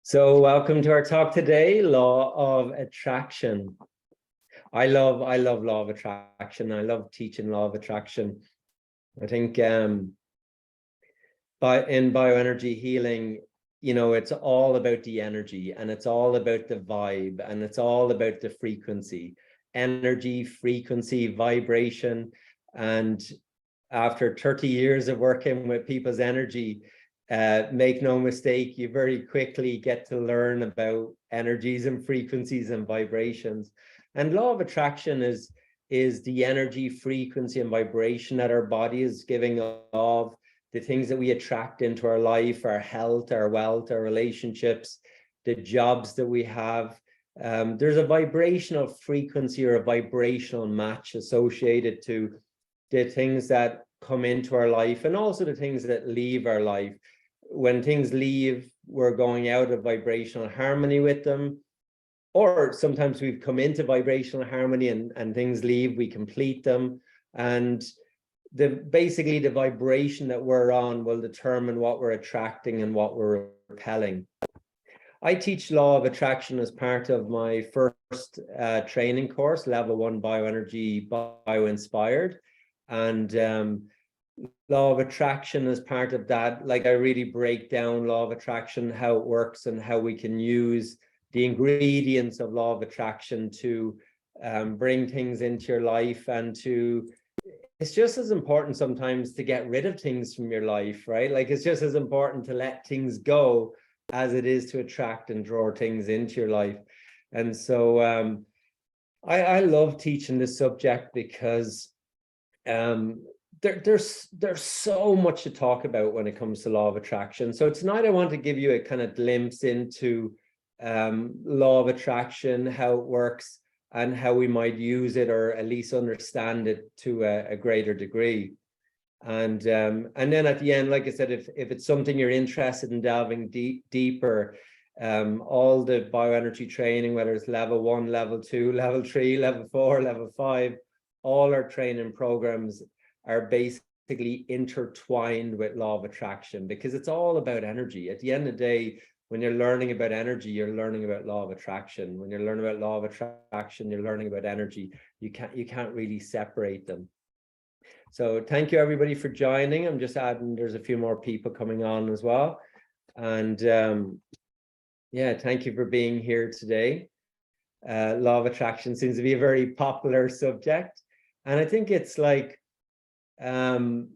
So welcome to our talk today, Law of Attraction. I love Law of Attraction. I love teaching Law of Attraction. I think in bioenergy healing, it's all about the energy, and it's all about the vibe, and it's all about the frequency, energy, frequency, vibration. And after 30 years of working with people's energy, make no mistake, you very quickly get to learn about energies and frequencies and vibrations. And law of attraction is the energy, frequency, and vibration that our body is giving off, the things that we attract into our life, our health, our wealth, our relationships, the jobs that we have. There's a vibrational frequency or a vibrational match associated to the things that come into our life and also the things that leave our life. When things leave, we're going out of vibrational harmony with them, or sometimes we've come into vibrational harmony and things leave, we complete them. And basically the vibration that we're on will determine what we're attracting and what we're repelling. I teach Law of Attraction as part of my first training course, Level 1 Bioenergy Bio-Inspired. And Law of Attraction as part of that, like I really break down Law of Attraction, how it works, and how we can use the ingredients of Law of Attraction to bring things into your life. And it's just as important sometimes to get rid of things from your life, right? Like it's just as important to let things go as it is to attract and draw things into your life. And so I love teaching this subject because there's so much to talk about when it comes to Law of Attraction. So tonight I want to give you a kind of glimpse into Law of Attraction, how it works, and how we might use it, or at least understand it to a greater degree. And then at the end, like I said, if it's something you're interested in delving deeper, all the bioenergy training, whether it's level 1, level 2, level 3, level 4, level 5, all our training programs are basically intertwined with Law of Attraction, because it's all about energy. At the end of the day, when you're learning about energy, you're learning about Law of Attraction. When you're learning about Law of Attraction, you're learning about energy. You can't really separate them. So thank you everybody for joining. I'm just adding, there's a few more people coming on as well. And yeah, thank you for being here today. Law of Attraction seems to be a very popular subject. And I think it's like, it's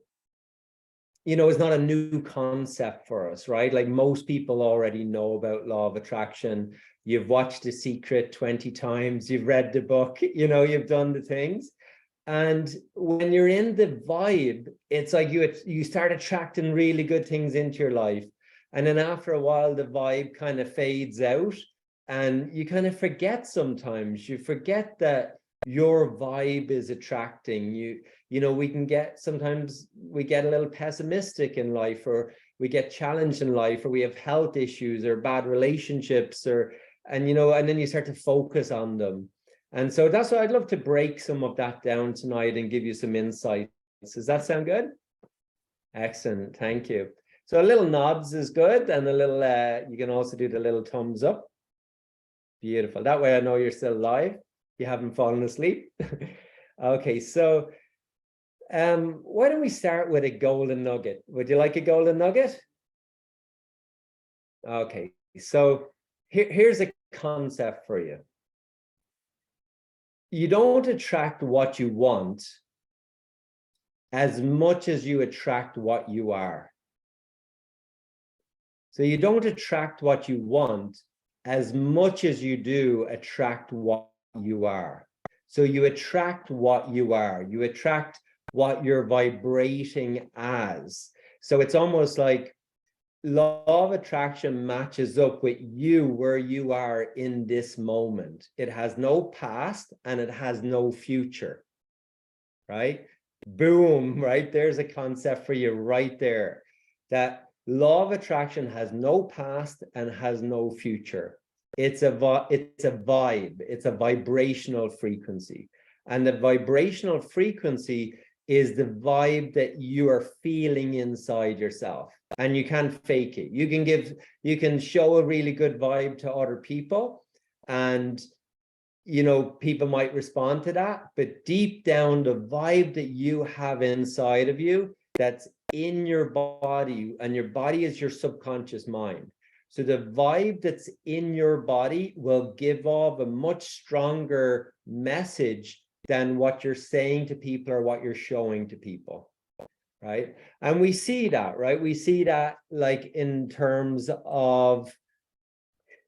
not a new concept for us, right? Like most people already know about Law of Attraction. You've watched The Secret 20 times, you've read the book, you've done the things. And when you're in the vibe, it's like you start attracting really good things into your life. And then after a while, the vibe kind of fades out and you kind of forget sometimes. You forget that your vibe is attracting. Sometimes we get a little pessimistic in life, or we get challenged in life, or we have health issues or bad relationships, and then you start to focus on them. And so that's why I'd love to break some of that down tonight and give you some insights. Does that sound good? Excellent, thank you. So a little nods is good, and a little, you can also do the little thumbs up. Beautiful, that way I know you're still live. You haven't fallen asleep. Okay, so why don't we start with a golden nugget? Would you like a golden nugget? Okay, so here's a concept for you. You don't attract what you want as much as you attract what you are. So you don't attract what you want as much as you do attract what you are. So you attract what you are. You attract what you're vibrating as. So it's almost like Law of Attraction matches up with you where you are in this moment. It has no past and it has no future, right? Boom, right? There's a concept for you right there. That Law of Attraction has no past and has no future. It's a vibe. It's a vibrational frequency. And the vibrational frequency is the vibe that you are feeling inside yourself, and you can't fake it. You can show a really good vibe to other people, and people might respond to that, but deep down, the vibe that you have inside of you, that's in your body, and your body is your subconscious mind. So the vibe that's in your body will give off a much stronger message than what you're saying to people or what you're showing to people, right? And we see that, right? We see that like in terms of,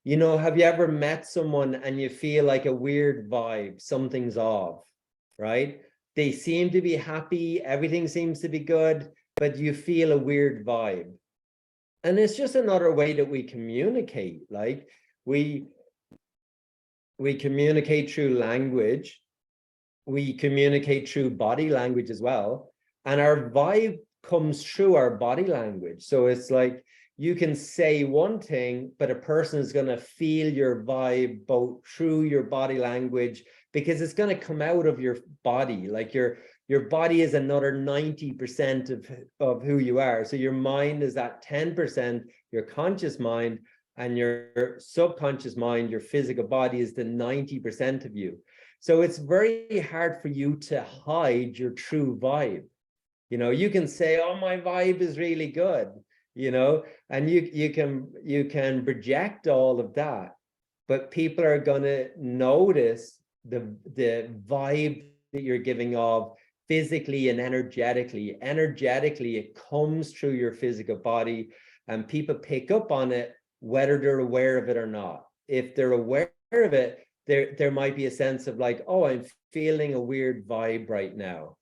have you ever met someone and you feel like a weird vibe, something's off, right? They seem to be happy, everything seems to be good, but you feel a weird vibe. And it's just another way that we communicate. Like we communicate through language, we communicate through body language as well, and our vibe comes through our body language. So it's like you can say one thing, but a person is going to feel your vibe both through your body language, because it's going to come out of your body. Like your body is another 90% of who you are. So your mind is that 10%, your conscious mind, and your subconscious mind, your physical body, is the 90% of you. So it's very hard for you to hide your true vibe. You can say, oh, my vibe is really good, and you can project all of that, but people are going to notice the vibe that you're giving off physically and energetically. Energetically, it comes through your physical body, and people pick up on it, whether they're aware of it or not. If they're aware of it, there might be a sense of like, oh, I'm feeling a weird vibe right now,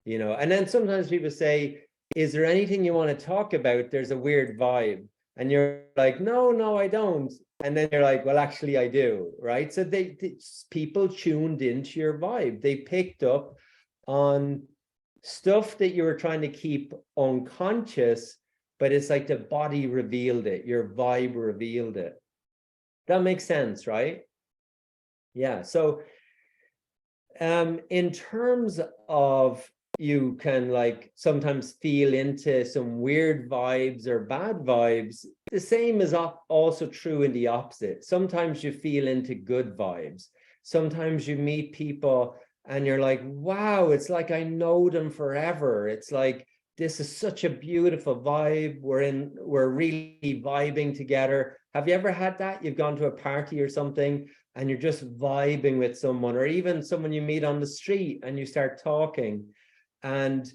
and then sometimes people say, is there anything you want to talk about? There's a weird vibe. And you're like, no, I don't. And then you're like, well, actually I do, right? So people tuned into your vibe. They picked up on stuff that you were trying to keep unconscious, but it's like the body revealed it, your vibe revealed it. That makes sense, right? Yeah. So in terms of, you can like sometimes feel into some weird vibes or bad vibes, the same is also true in the opposite. Sometimes you feel into good vibes. Sometimes you meet people and you're like, wow, it's like I know them forever. It's like, this is such a beautiful vibe. We're really vibing together. Have you ever had that? You've gone to a party or something and you're just vibing with someone, or even someone you meet on the street and you start talking, and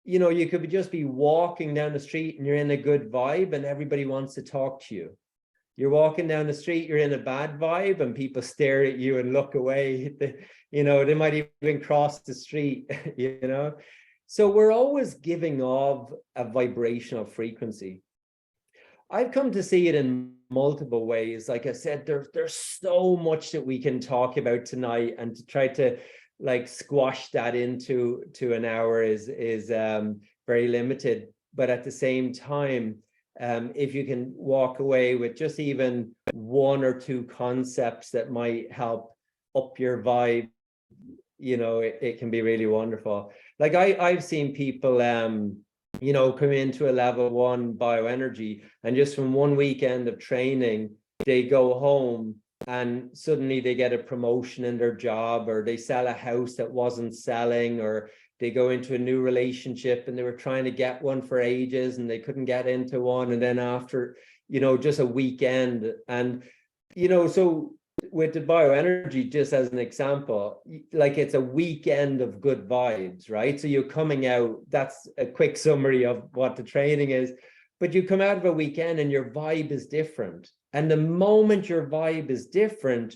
you could just be walking down the street and you're in a good vibe and everybody wants to talk to you. You're walking down the street, you're in a bad vibe, and people stare at you and look away. They might even cross the street. So we're always giving off a vibrational frequency. I've come to see it in multiple ways. Like I said, there's so much that we can talk about tonight, and to try to like squash that into an hour is very limited. But at the same time, if you can walk away with just even one or two concepts that might help up your vibe, it can be really wonderful. Like I've seen people come into a level 1 bioenergy, and just from one weekend of training, they go home and suddenly they get a promotion in their job, or they sell a house that wasn't selling, or they go into a new relationship and they were trying to get one for ages and they couldn't get into one. And then after, just a weekend, and, so with the bioenergy, just as an example, like it's a weekend of good vibes, right? So you're coming out, that's a quick summary of what the training is, but you come out of a weekend and your vibe is different. And the moment your vibe is different,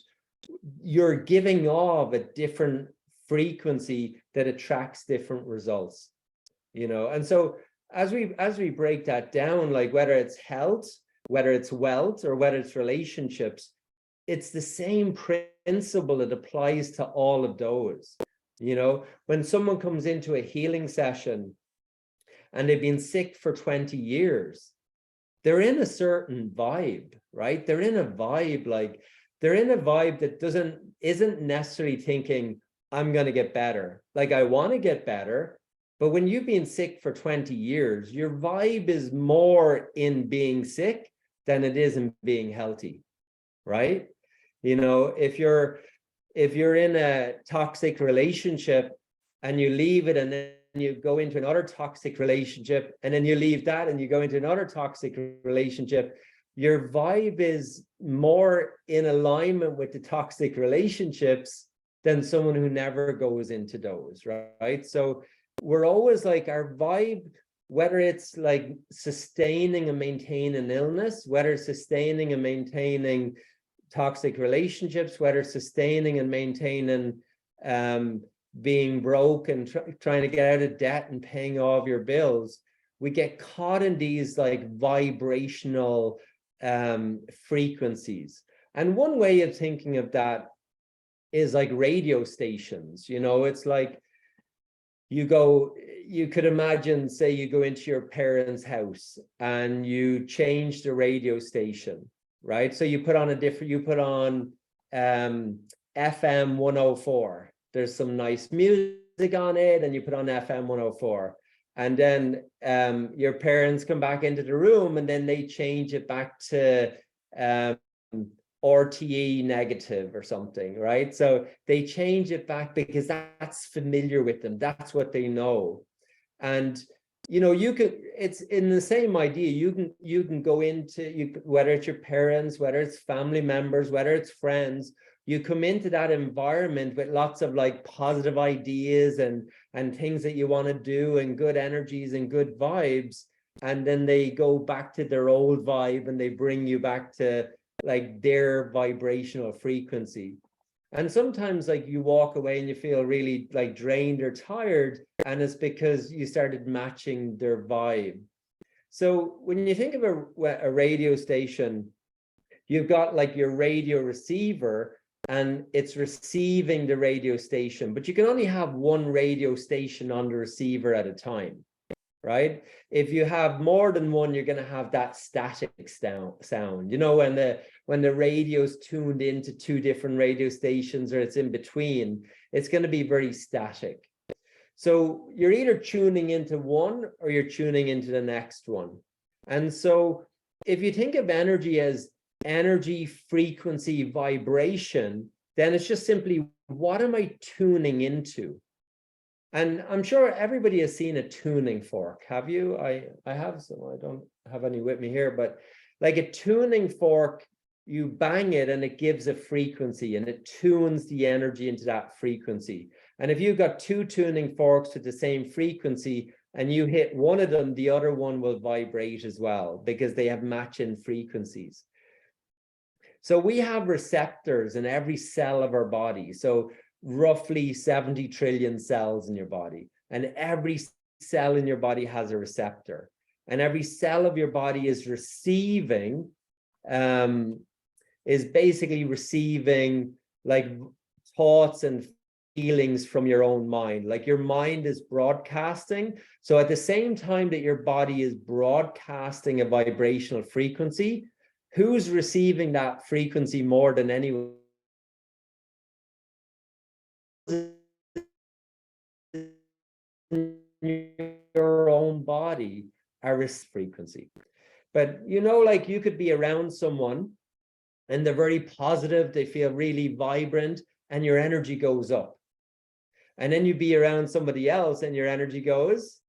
you're giving off a different frequency that attracts different results, And so as we break that down, like whether it's health, whether it's wealth, or whether it's relationships, it's the same principle that applies to all of those. When someone comes into a healing session and they've been sick for 20 years, they're in a certain vibe, right? They're in a vibe, that isn't necessarily thinking, I'm going to get better. Like, I want to get better, But when you've been sick for 20 years, your vibe is more in being sick than it is in being healthy, right? You know, if you're in a toxic relationship and you leave it and then you go into another toxic relationship and then you leave that and you go into another toxic relationship, your vibe is more in alignment with the toxic relationships than someone who never goes into those, right? So we're always like, our vibe, whether it's like sustaining and maintaining illness, whether it's sustaining and maintaining toxic relationships, whether sustaining and maintaining being broke and trying to get out of debt and paying all of your bills, we get caught in these like vibrational frequencies. And one way of thinking of that is like radio stations. You know, it's like you could imagine, say you go into your parents' house and you change the radio station, right? So you put on FM 104. There's some nice music on it, and you put on FM 104. And then your parents come back into the room and then they change it back to RTE negative or something, right? So they change it back because that's familiar with them. That's what they know. And you know, it's in the same idea. You can go into, whether it's your parents, whether it's family members, whether it's friends, you come into that environment with lots of like positive ideas and things that you want to do and good energies and good vibes. And then they go back to their old vibe and they bring you back to like their vibrational frequency. And sometimes like you walk away and you feel really like drained or tired, and it's because you started matching their vibe. So when you think of a radio station, you've got like your radio receiver and it's receiving the radio station, but you can only have one radio station on the receiver at a time, right? If you have more than one, you're going to have that static sound. You know, when the radio's tuned into two different radio stations, or it's in between, it's going to be very static. So you're either tuning into one or you're tuning into the next one. And so if you think of energy as energy, frequency, vibration, then it's just simply, what am I tuning into? And I'm sure everybody has seen a tuning fork. Have you? I have some. I don't have any with me here, but like a tuning fork, you bang it and it gives a frequency and it tunes the energy into that frequency. And if you've got two tuning forks with the same frequency and you hit one of them, the other one will vibrate as well because they have matching frequencies. So we have receptors in every cell of our body. So roughly 70 trillion cells in your body, and every cell in your body has a receptor, and every cell of your body is receiving, is basically receiving like thoughts and feelings from your own mind. Like your mind is broadcasting. So at the same time that your body is broadcasting a vibrational frequency, who's receiving that frequency more than anyone? Your own body, a frequency. But you know, like you could be around someone and they're very positive, they feel really vibrant, and your energy goes up. And then you be around somebody else and your energy goes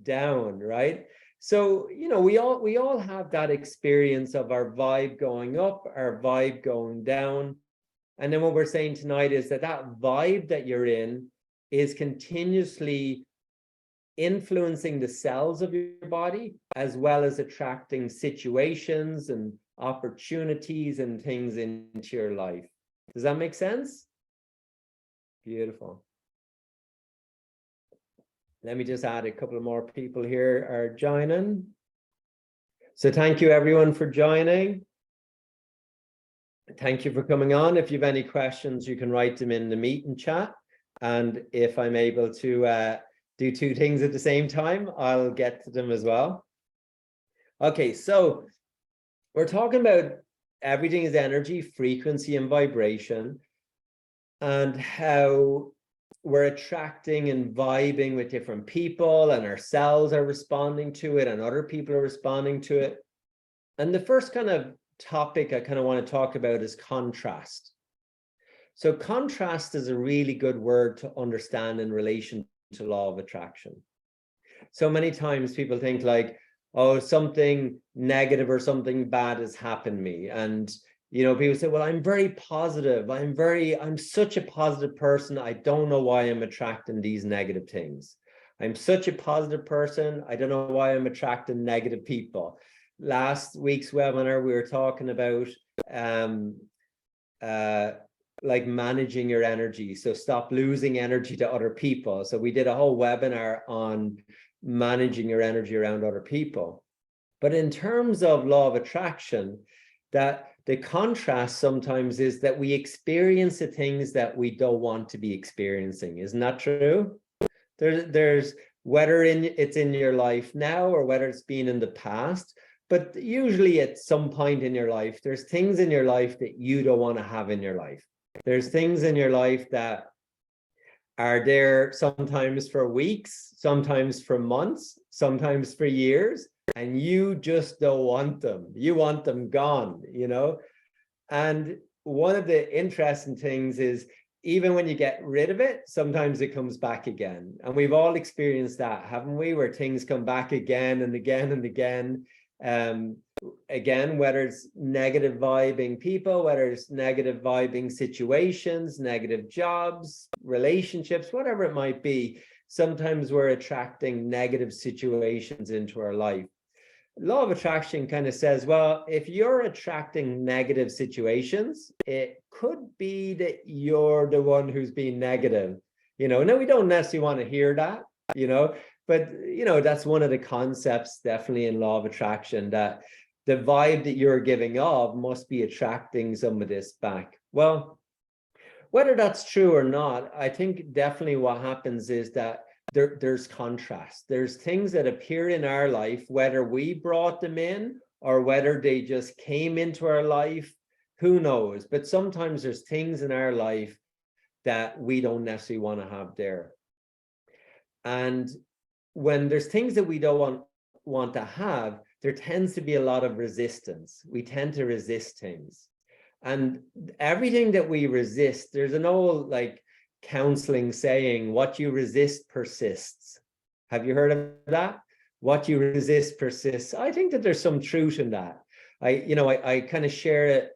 down, right? So, you know, we all have that experience of our vibe going up, our vibe going down. And then what we're saying tonight is that vibe that you're in is continuously influencing the cells of your body, as well as attracting situations and opportunities and things into your life. Does that make sense? Beautiful. Let me just add a couple more people here are joining. So thank you everyone for joining. Thank you for coming on. If you have any questions, you can write them in the meeting chat. And if I'm able to do two things at the same time, I'll get to them as well. Okay, so we're talking about everything is energy, frequency, and vibration, and how we're attracting and vibing with different people, and our cells are responding to it, and other people are responding to it. And the first kind of topic I kind of want to talk about is contrast. So contrast is a really good word to understand in relation to law of attraction. So many times people think like, oh, something negative or something bad has happened to me. And, you know, people say, well, I'm very positive. I'm such a positive person. I don't know why I'm attracting these negative things. I'm such a positive person. I don't know why I'm attracting negative people. Last week's webinar, we were talking about like managing your energy. So stop losing energy to other people. So we did a whole webinar on managing your energy around other people. But in terms of law of attraction, that the contrast sometimes is that we experience the things that we don't want to be experiencing. Isn't that true? There's whether it's in your life now or whether it's been in the past, but usually at some point in your life, there's things in your life that you don't want to have in your life. There's things in your life that are there sometimes for weeks, sometimes for months, sometimes for years, and you just don't want them. You want them gone, you know? And one of the interesting things is even when you get rid of it, sometimes it comes back again. And we've all experienced that, haven't we? Where things come back again and again and again. Again, whether it's negative vibing people, whether it's negative vibing situations, negative jobs, relationships, whatever it might be, sometimes we're attracting negative situations into our life. Law of attraction kind of says, well, if you're attracting negative situations, it could be that you're the one who's being negative. You know, no, we don't necessarily want to hear that, you know, but, you know, that's one of the concepts definitely in law of attraction, that the vibe that you're giving off must be attracting some of this back. Well, whether that's true or not, I think definitely what happens is that there's contrast. There's things that appear in our life, whether we brought them in or whether they just came into our life, who knows? But sometimes there's things in our life that we don't necessarily want to have there. And when there's things that we don't want to have, there tends to be a lot of resistance. We tend to resist things. And everything that we resist, there's an old like counseling saying, what you resist persists. Have you heard of that? What you resist persists. I think that there's some truth in that. I kind of share it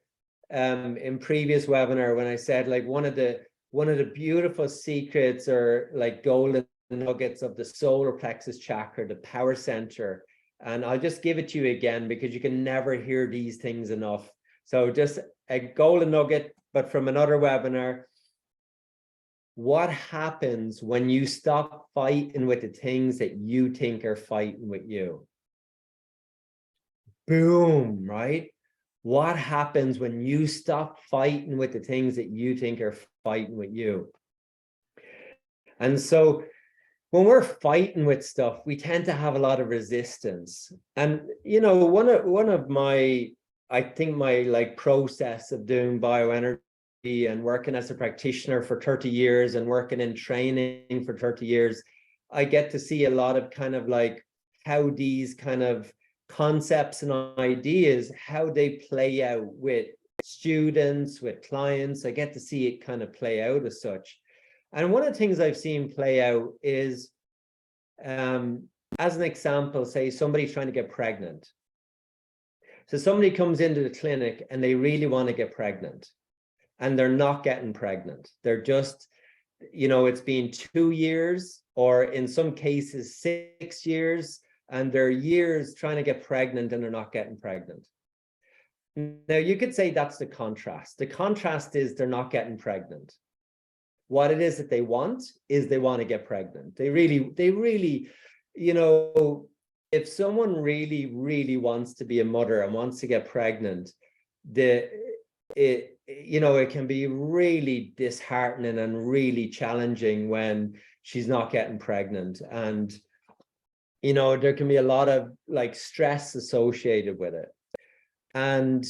in previous webinar when I said like one of the beautiful secrets or like golden nuggets of the solar plexus chakra, the power center. And I'll just give it to you again because you can never hear these things enough. So just a golden nugget, but from another webinar. What happens when you stop fighting with the things that you think are fighting with you? Boom, right? What happens when you stop fighting with the things that you think are fighting with you? And so when we're fighting with stuff, we tend to have a lot of resistance. And, you know, one of my, I think my like process of doing bioenergy and working as a practitioner for 30 years and working in training for 30 years, I get to see a lot of kind of like how these kind of concepts and ideas, how they play out with students, with clients. I get to see it kind of play out as such. And one of the things I've seen play out is, as an example, say somebody's trying to get pregnant. So somebody comes into the clinic and they really want to get pregnant and they're not getting pregnant. They're just, you know, it's been 2 years or in some cases 6 years, and they're years trying to get pregnant and they're not getting pregnant. Now you could say that's the contrast. The contrast is they're not getting pregnant. What it is that they want is they want to get pregnant. They really, you know, if someone really, really wants to be a mother and wants to get pregnant, you know, it can be really disheartening and really challenging when she's not getting pregnant. And, you know, there can be a lot of like stress associated with it. And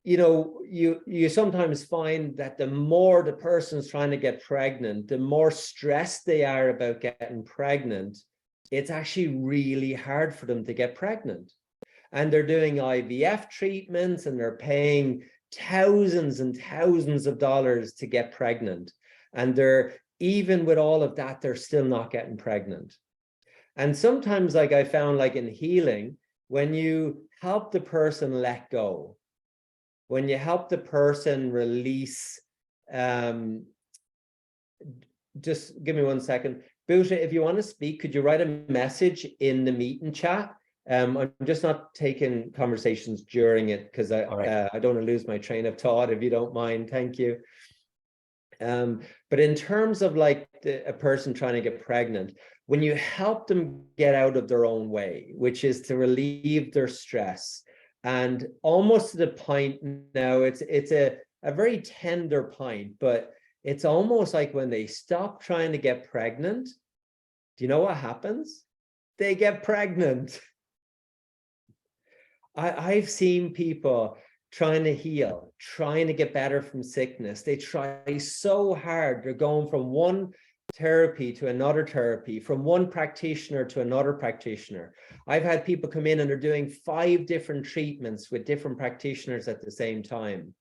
you sometimes find that the more the person's trying to get pregnant, the more stressed they are about getting pregnant, it's actually really hard for them to get pregnant. And they're doing IVF treatments and they're paying thousands and thousands of dollars to get pregnant. And even with all of that, they're still not getting pregnant. And sometimes, like I found, like in healing, when you help the person let go, when you help the person release, just give me 1 second. Bhuta, if you want to speak, could you write a message in the meeting chat? I'm just not taking conversations during it because I don't want to lose my train of thought, if you don't mind. Thank you. But in terms of like a person trying to get pregnant, when you help them get out of their own way, which is to relieve their stress, and almost to the point now, it's a very tender point, but it's almost like when they stop trying to get pregnant, do you know what happens? They get pregnant. I've seen people trying to heal, trying to get better from sickness. They try so hard. They're going from one therapy to another therapy, from one practitioner to another practitioner. I've had people come in and they're doing 5 different treatments with different practitioners at the same time.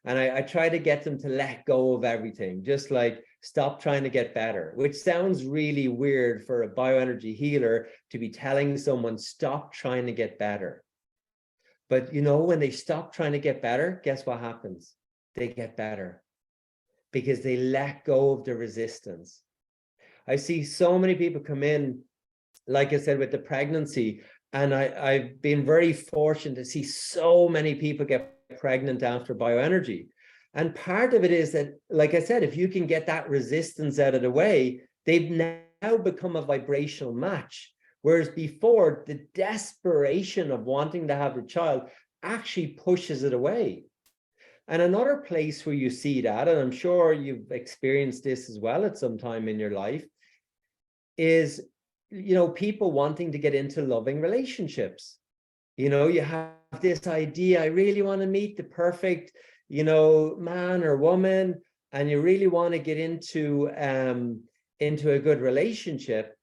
And I try to get them to let go of everything, just like stop trying to get better, which sounds really weird for a bioenergy healer to be telling someone, stop trying to get better. But when they stop trying to get better, guess what happens? They get better because they let go of the resistance. I see so many people come in, like I said, with the pregnancy, and I've been very fortunate to see so many people get pregnant after bioenergy. And part of it is that, like I said, if you can get that resistance out of the way, they've now become a vibrational match. Whereas before, the desperation of wanting to have the child actually pushes it away. And another place where you see that, and I'm sure you've experienced this as well at some time in your life, is, people wanting to get into loving relationships. You have this idea, I really want to meet the perfect, man or woman, and you really want to get into a good relationship.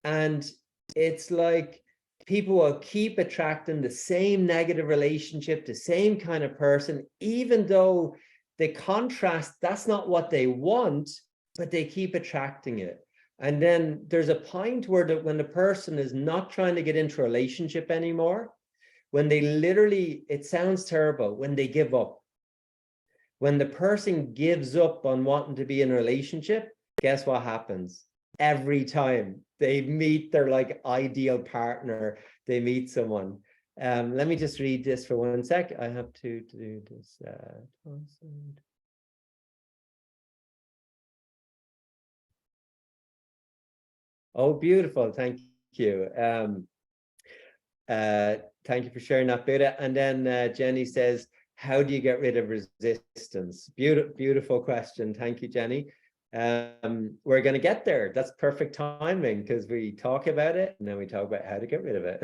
And it's like people will keep attracting the same negative relationship, the same kind of person, even though the contrast, that's not what they want, but they keep attracting it. And then there's a point where when the person is not trying to get into a relationship anymore, when they literally, it sounds terrible, when they give up. When the person gives up on wanting to be in a relationship, guess what happens? Every time they meet their like ideal partner, they meet someone. Let me just read this for 1 sec. I have to do this. Oh, beautiful. Thank you. Thank you for sharing that, Bhuta. And then Jenny says, how do you get rid of resistance? Beautiful question. Thank you, Jenny. We're going to get there. That's perfect timing because we talk about it and then we talk about how to get rid of it.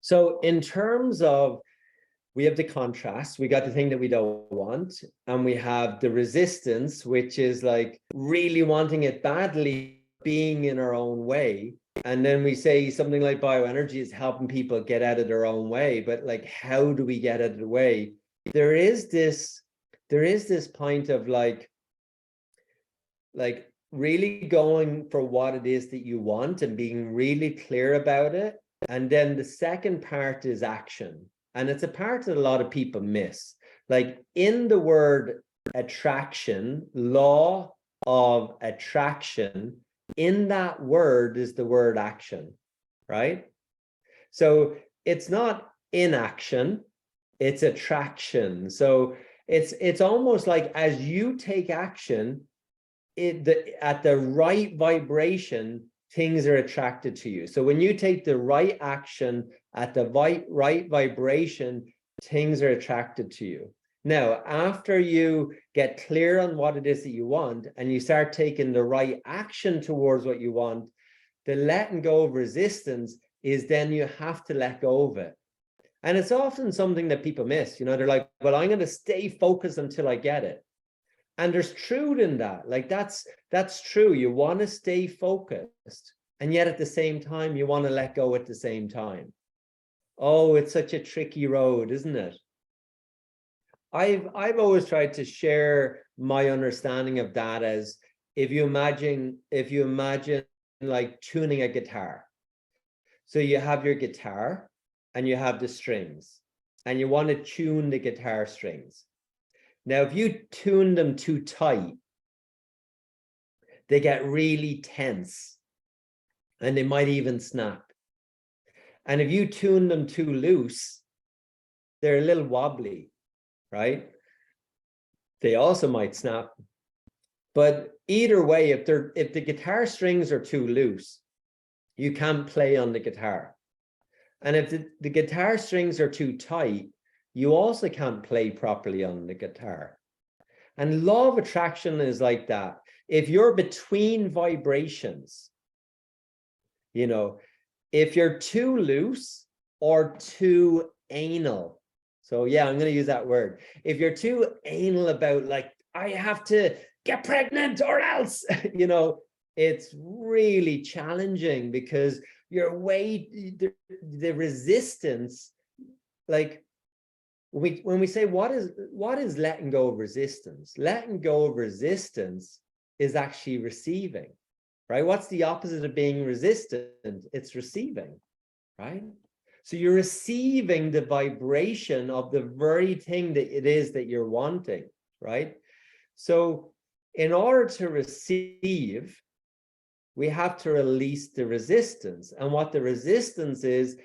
So in terms of, we have the contrast, we got the thing that we don't want, and we have the resistance, which is like really wanting it badly, being in our own way. And then we say something like bioenergy is helping people get out of their own way, but like, how do we get out of the way? There is this point of like really going for what it is that you want and being really clear about it. And then the second part is action. And it's a part that a lot of people miss. Like in the word attraction, law of attraction, in that word is the word action, right? So it's not inaction, it's attraction. So it's almost like as you take action, at the right vibration, things are attracted to you. So when you take the right action at the right vibration, things are attracted to you. Now, after you get clear on what it is that you want and you start taking the right action towards what you want, the letting go of resistance is then you have to let go of it. And it's often something that people miss. They're like, well, I'm going to stay focused until I get it. And there's truth in that. Like that's true. You want to stay focused, and yet at the same time, you want to let go at the same time. Oh, it's such a tricky road, isn't it? I've always tried to share my understanding of that as if you imagine like tuning a guitar. So you have your guitar and you have the strings, and you want to tune the guitar strings. Now, if you tune them too tight, they get really tense and they might even snap. And if you tune them too loose, they're a little wobbly, right? They also might snap. But either way, if the guitar strings are too loose, you can't play on the guitar. And if the guitar strings are too tight, you also can't play properly on the guitar. And law of attraction is like that. If you're between vibrations, if you're too loose or too anal. So yeah, I'm going to use that word. If you're too anal about like, I have to get pregnant or else, it's really challenging because the resistance, like when we say what is letting go of resistance? Letting go of resistance is actually receiving, right? What's the opposite of being resistant? It's receiving, right? So you're receiving the vibration of the very thing that it is that you're wanting, right? So in order to receive, we have to release the resistance. And what the resistance is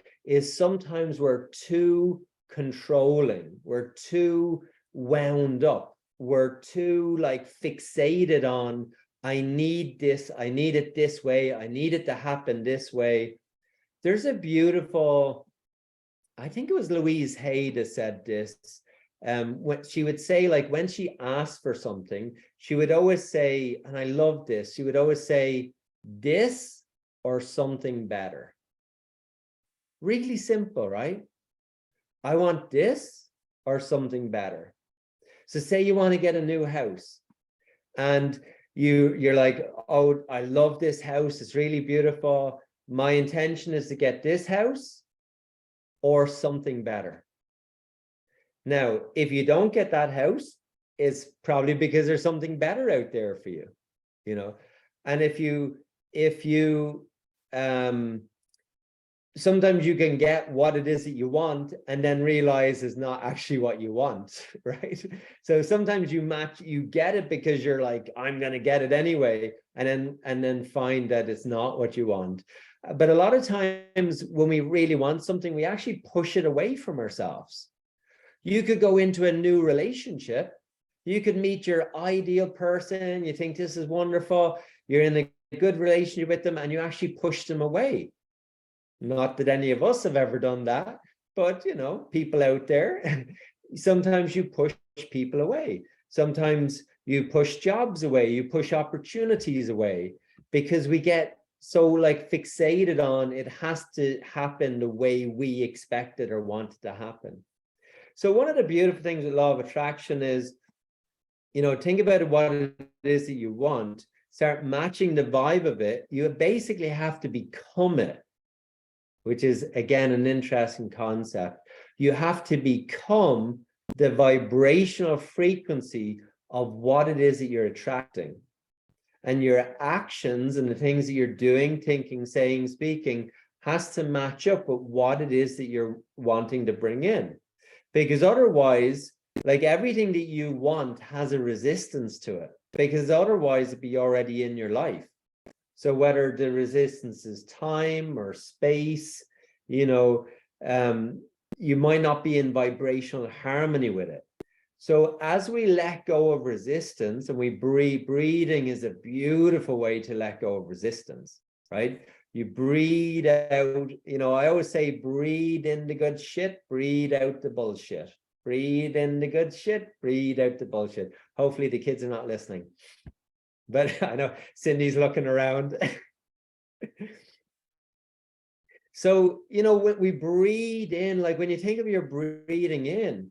sometimes we're too controlling, we're too wound up, we're too like fixated on, I need this, I need it this way, I need it to happen this way. There's a beautiful, I think it was Louise Hay that said this, when she would say, like when she asked for something, she would always say, and I love this, she would always say, this or something better. Really simple, right? I want this or something better. So say you want to get a new house and you're like, oh, I love this house, it's really beautiful. My intention is to get this house or something better. Now, if you don't get that house, it's probably because there's something better out there for you, and if you sometimes you can get what it is that you want and then realize it's not actually what you want, right? So sometimes you get it because you're like, I'm going to get it anyway, and then find that it's not what you want. But a lot of times when we really want something, we actually push it away from ourselves. You could go into a new relationship, you could meet your ideal person, you think this is wonderful, you're in a good relationship with them, and you actually push them away. Not that any of us have ever done that, but people out there, sometimes you push people away. Sometimes you push jobs away, you push opportunities away, because we get so like fixated on it has to happen the way we expect it or want it to happen. So one of the beautiful things with law of attraction is, think about what it is that you want, start matching the vibe of it. You basically have to become it, which is, again, an interesting concept. You have to become the vibrational frequency of what it is that you're attracting. And your actions and the things that you're doing, thinking, saying, speaking, has to match up with what it is that you're wanting to bring in. Because otherwise, like everything that you want has a resistance to it, because otherwise it'd be already in your life. So whether the resistance is time or space, you might not be in vibrational harmony with it. So as we let go of resistance, and we breathing is a beautiful way to let go of resistance, right? You breathe out, I always say, breathe in the good shit, breathe out the bullshit. Breathe in the good shit, breathe out the bullshit. Hopefully the kids are not listening. But I know Cindy's looking around. So, you know, when we breathe in, like when you think of your breathing in,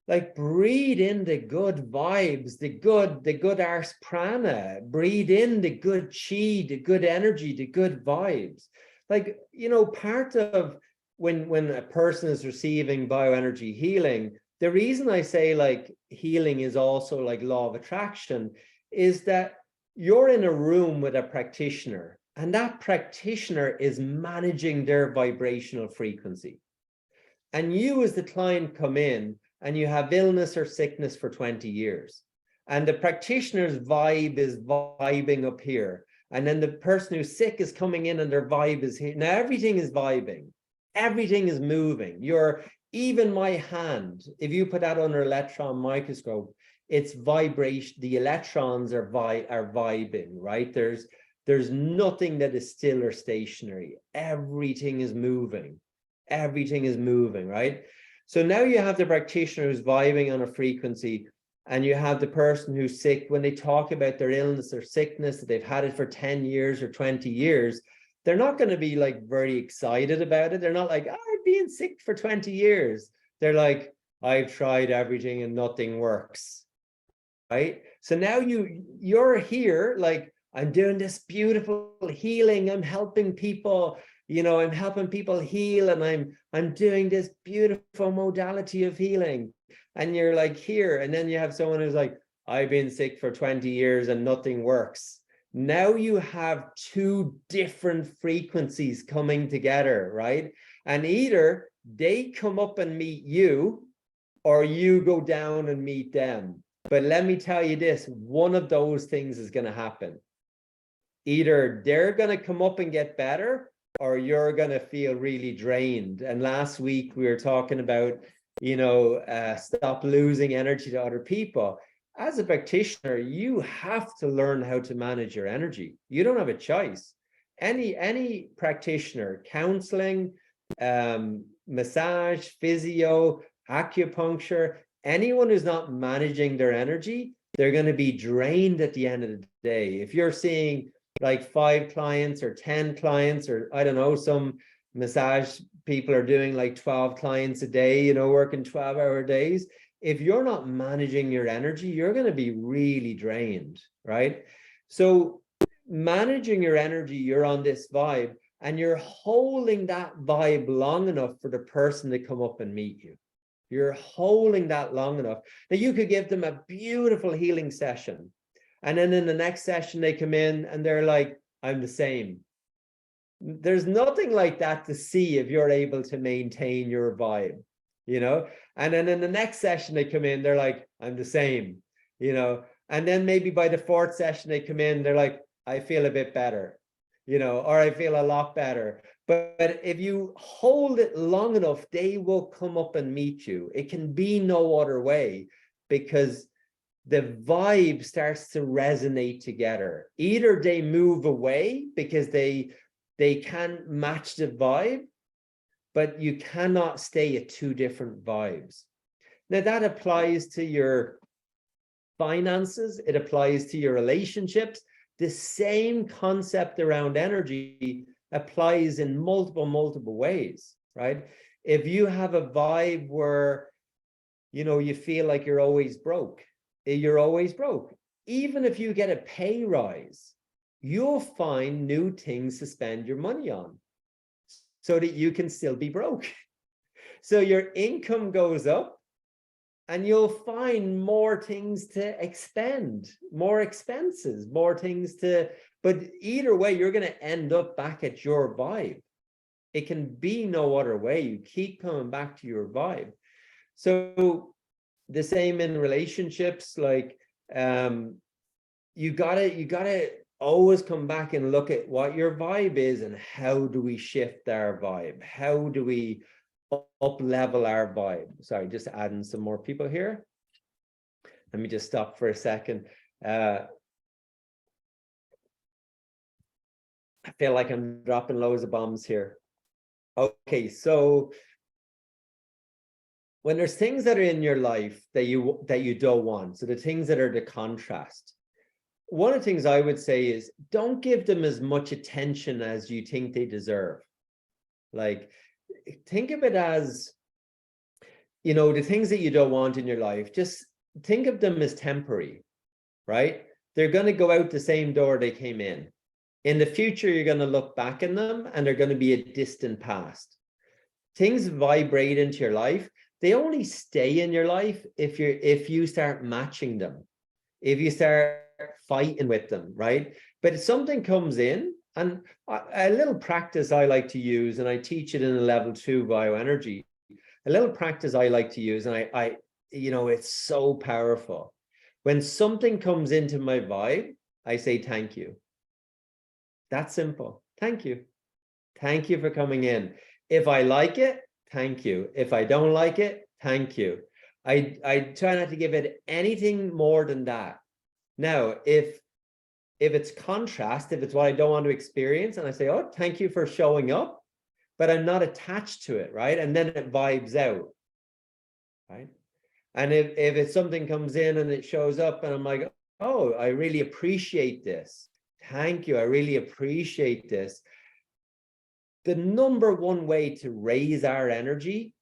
like breathe in the good vibes, the good ars prana, breathe in the good chi, the good energy, the good vibes. Like, you know, part of when a person is receiving bioenergy healing, the reason I say like healing is also like law of attraction is that you're in a room with a practitioner, and that practitioner is managing their vibrational frequency. And you as the client come in and you have illness or sickness for 20 years. And the practitioner's vibe is vibing up here. And then the person who's sick is coming in and their vibe is here. Now everything is vibing. Everything is moving. Even my hand, if you put that under electron microscope, it's vibration. The electrons are vibing, right? There's nothing that is still or stationary. Everything is moving. Everything is moving, right? So now you have the practitioner who's vibing on a frequency, and you have the person who's sick. When they talk about their illness or sickness, that they've had it for 10 years or 20 years, they're not going to be like very excited about it. They're not like, oh, I've been sick for 20 years. They're like, I've tried everything and nothing works, right? So now you're here, like, I'm doing this beautiful healing. I'm helping people, you know, I'm helping people heal, and I'm doing this beautiful modality of healing. And you're like here, and then you have someone who's like, I've been sick for 20 years and nothing works. Now you have two different frequencies coming together, right? And either they come up and meet you, or you go down and meet them. But let me tell you this, one of those things is going to happen. Either they're going to come up and get better, or you're going to feel really drained. And last week we were talking about, you know, stop losing energy to other people. As a practitioner, you have to learn how to manage your energy. You don't have a choice. Any practitioner, counseling, massage, physio, acupuncture, anyone who's not managing their energy, they're going to be drained at the end of the day. If you're seeing like 5 clients or 10 clients, or I don't know, some massage people are doing like 12 clients a day, you know, working 12-hour days. If you're not managing your energy, you're going to be really drained, right? So managing your energy, you're on this vibe, and you're holding that vibe long enough for the person to come up and meet you. You're holding that long enough that you could give them a beautiful healing session. And then in the next session, they come in and they're like, I'm the same. There's nothing like that to see if you're able to maintain your vibe, you know? And then in the next session, they come in, they're like, I'm the same, you know? And then maybe by the 4th session, they come in, they're like, I feel a bit better, you know, or I feel a lot better. But if you hold it long enough, they will come up and meet you. It can be no other way, because the vibe starts to resonate together. Either they move away because they can't match the vibe, but you cannot stay at 2 different vibes. Now that applies to your finances, it applies to your relationships. The same concept around energy applies in multiple ways, right? If you have a vibe where, you know, you feel like you're always broke, even if you get a pay rise, you'll find new things to spend your money on so that you can still be broke. So your income goes up, and you'll find more things to expend, more expenses, more things to, but either way, you're going to end up back at your vibe. It can be no other way. You keep coming back to your vibe. So the same in relationships, like you gotta always come back and look at what your vibe is, and how do we shift our vibe? How do we up level our vibe? Sorry, just adding some more people here. Let me just stop for a second. I feel like I'm dropping loads of bombs here. Okay, so when there's things that are in your life that you don't want, so the things that are the contrast, one of the things I would say is don't give them as much attention as you think they deserve. Like, think of it as, you know, the things that you don't want in your life, just think of them as temporary, right? They're going to go out the same door they came in. In the future, you're going to look back in them and they're going to be a distant past. Things vibrate into your life. They only stay in your life if you start matching them, if you start fighting with them, right? But if something comes in, and a little practice I like to use, and I teach it in a level 2 bioenergy, a little practice I like to use, and I you know, it's so powerful. When something comes into my vibe, I say thank you. That's simple. Thank you. Thank you for coming in. If I like it, thank you. If I don't like it, thank you. I try not to give it anything more than that. Now, if it's contrast, if it's what I don't want to experience, and I say, oh, thank you for showing up, but I'm not attached to it, right? And then it vibes out, right? And if something comes in and it shows up and I'm like, oh, I really appreciate this. Thank you. I really appreciate this. The number one way to raise our energy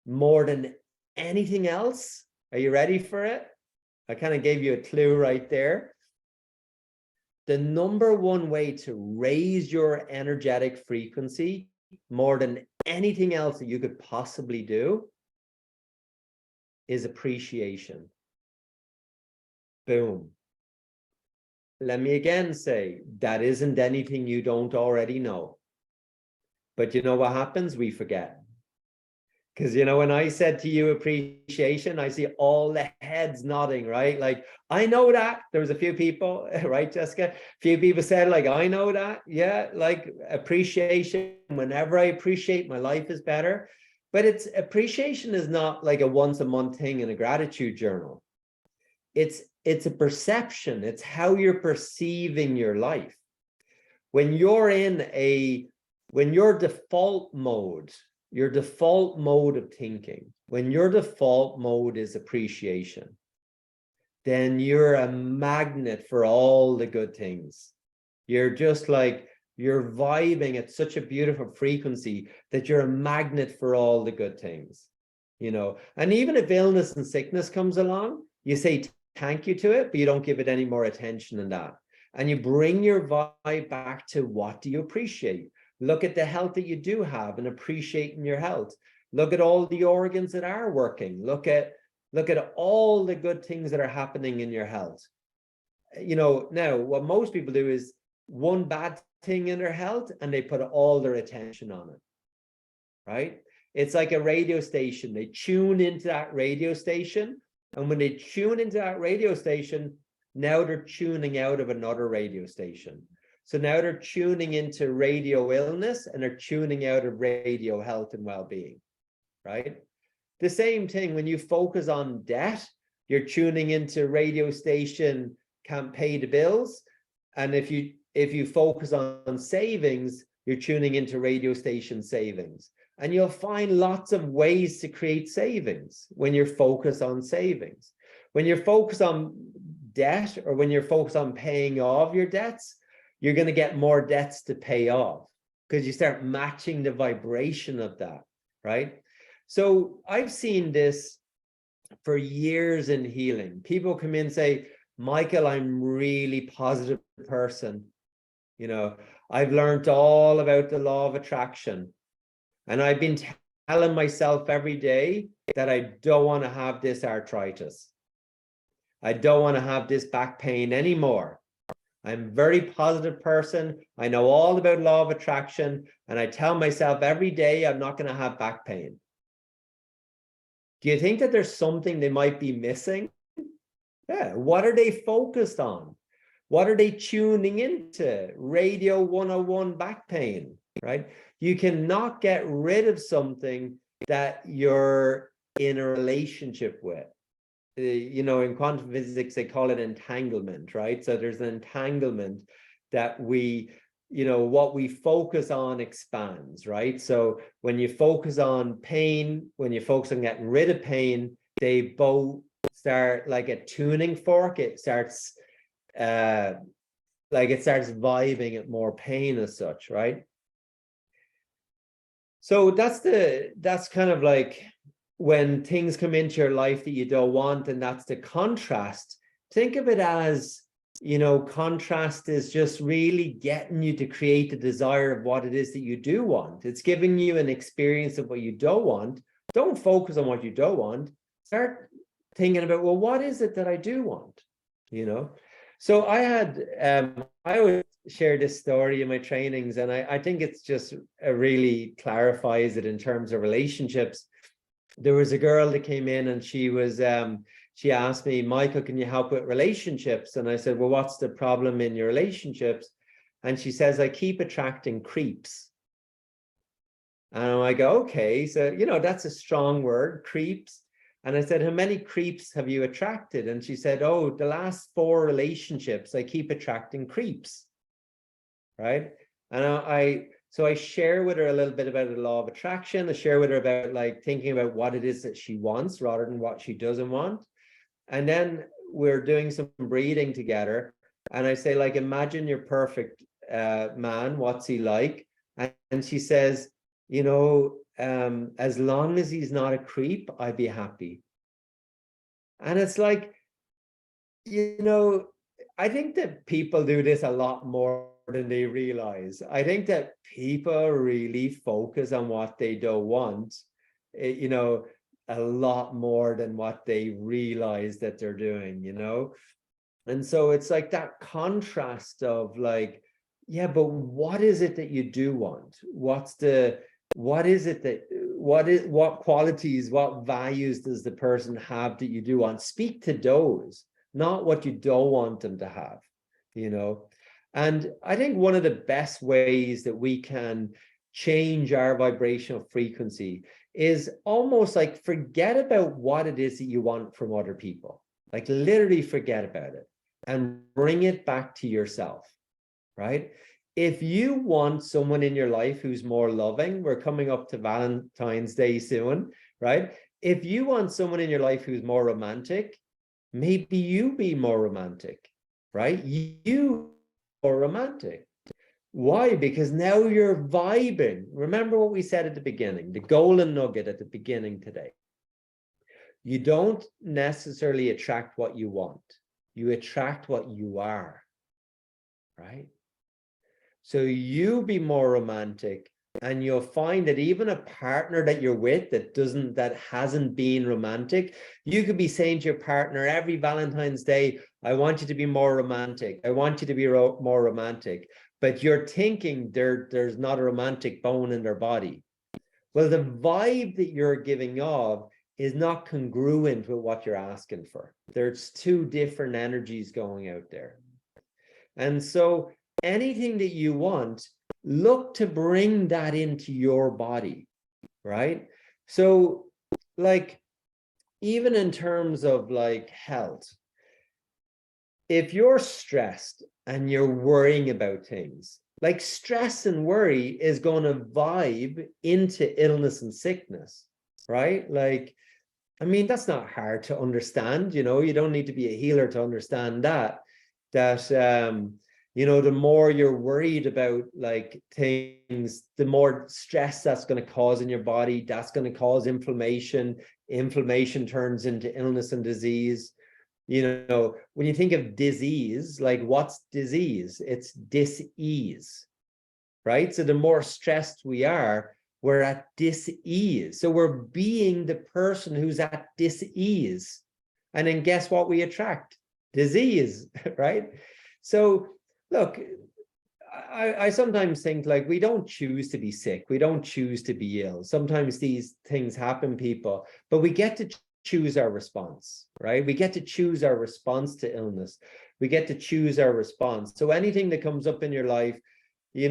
more than anything else, are you ready for it? I kind of gave you a clue right there. The number one way to raise your energetic frequency more than anything else that you could possibly do is appreciation. Boom. Let me again say, that isn't anything you don't already know. But you know what happens? We forget. Because, you know, when I said to you appreciation, I see all the heads nodding, right? Like, I know that. There was a few people, right, Jessica? A few people said, like, I know that. Yeah, like appreciation. Whenever I appreciate, my life is better. But it's appreciation is not like a once a month thing in a gratitude journal. It's a perception. It's how you're perceiving your life. When you're when your default mode of thinking, when your default mode is appreciation, then you're a magnet for all the good things. You're just like, you're vibing at such a beautiful frequency that you're a magnet for all the good things, you know. And even if illness and sickness comes along, you say thank you to it, but you don't give it any more attention than that. And you bring your vibe back to, what do you appreciate? Look at the health that you do have and appreciating your health. Look at all the organs that are working. Look at all the good things that are happening in your health. You know, now what most people do is one bad thing in their health and they put all their attention on it, right? It's like a radio station. They tune into that radio station. And when they tune into that radio station, now they're tuning out of another radio station. So now they're tuning into radio illness and they're tuning out of radio health and well-being, right? The same thing when you focus on debt, you're tuning into radio station can't pay the bills. And if you focus on savings, you're tuning into radio station savings. And you'll find lots of ways to create savings when you're focused on savings. When you're focused on debt, or when you're focused on paying off your debts, you're going to get more debts to pay off because you start matching the vibration of that, right? So I've seen this for years in healing. People come in and say, Michael, I'm really positive person. You know, I've learned all about the law of attraction. And I've been telling myself every day that I don't want to have this arthritis. I don't want to have this back pain anymore. I'm a very positive person. I know all about law of attraction. And I tell myself every day I'm not going to have back pain. Do you think that there's something they might be missing? Yeah. What are they focused on? What are they tuning into? Radio 101 back pain, right? You cannot get rid of something that you're in a relationship with. You know, in quantum physics, they call it entanglement, right? So there's an entanglement that you know, what we focus on expands, right? So when you focus on pain, when you focus on getting rid of pain, they both start like a tuning fork. It starts vibing at more pain as such, right? So that's kind of like when things come into your life that you don't want, and that's the contrast. Think of it as, contrast is just really getting you to create the desire of what it is that you do want. It's giving you an experience of what you don't want. Don't focus on what you don't want. Start thinking about, well, what is it that I do want? So I always share this story in my trainings, and I think it's just really clarifies it in terms of relationships. There was a girl that came in, and she asked me, Michael, can you help with relationships? And I said, well, what's the problem in your relationships? And she says, I keep attracting creeps. And I go, okay, so, that's a strong word, creeps. And I said, how many creeps have you attracted? And she said, oh, the last 4 relationships, I keep attracting creeps, right? And so I share with her a little bit about the law of attraction. I share with her about like thinking about what it is that she wants rather than what she doesn't want. And then we're doing some breathing together. And I say, like, imagine your perfect man, what's he like? And she says, as long as he's not a creep, I'd be happy. And it's like, I think that people do this a lot more than they realize. I think that people really focus on what they don't want, a lot more than what they realize that they're doing, And so it's like that contrast of like, yeah, but what is it that you do want? What qualities, what values does the person have that you do want? Speak to those, not what you don't want them to have, And I think one of the best ways that we can change our vibrational frequency is almost like forget about what it is that you want from other people. Like literally forget about it and bring it back to yourself, right? If you want someone in your life who's more loving, we're coming up to Valentine's Day soon, right? If you want someone in your life who's more romantic, maybe you be more romantic, right? You more romantic. Why? Because now you're vibing. Remember what we said at the beginning, the golden nugget at the beginning today. You don't necessarily attract what you want. You attract what you are, right? So you be more romantic, and you'll find that even a partner that you're with that hasn't been romantic, you could be saying to your partner every Valentine's Day, I want you to be more romantic. I want you to be more romantic. But you're thinking there's not a romantic bone in their body. Well, the vibe that you're giving off is not congruent with what you're asking for. There's 2 different energies going out there. And so anything that you want, look to bring that into your body, right? So like, even in terms of like health, if you're stressed and you're worrying about things, like stress and worry is going to vibe into illness and sickness, right? Like, I mean, that's not hard to understand, you don't need to be a healer to understand that the more you're worried about like things, the more stress that's going to cause in your body. That's going to cause inflammation. Inflammation turns into illness and disease. When you think of disease, like what's disease? It's dis-ease, right? So the more stressed we are, we're at dis-ease. So we're being the person who's at dis-ease. And then guess what we attract? Disease, right? So look, I sometimes think like we don't choose to be sick. We don't choose to be ill. Sometimes these things happen, people, but we get to choose our response, right? We get to choose our response to illness. We get to choose our response. So anything that comes up in your life, I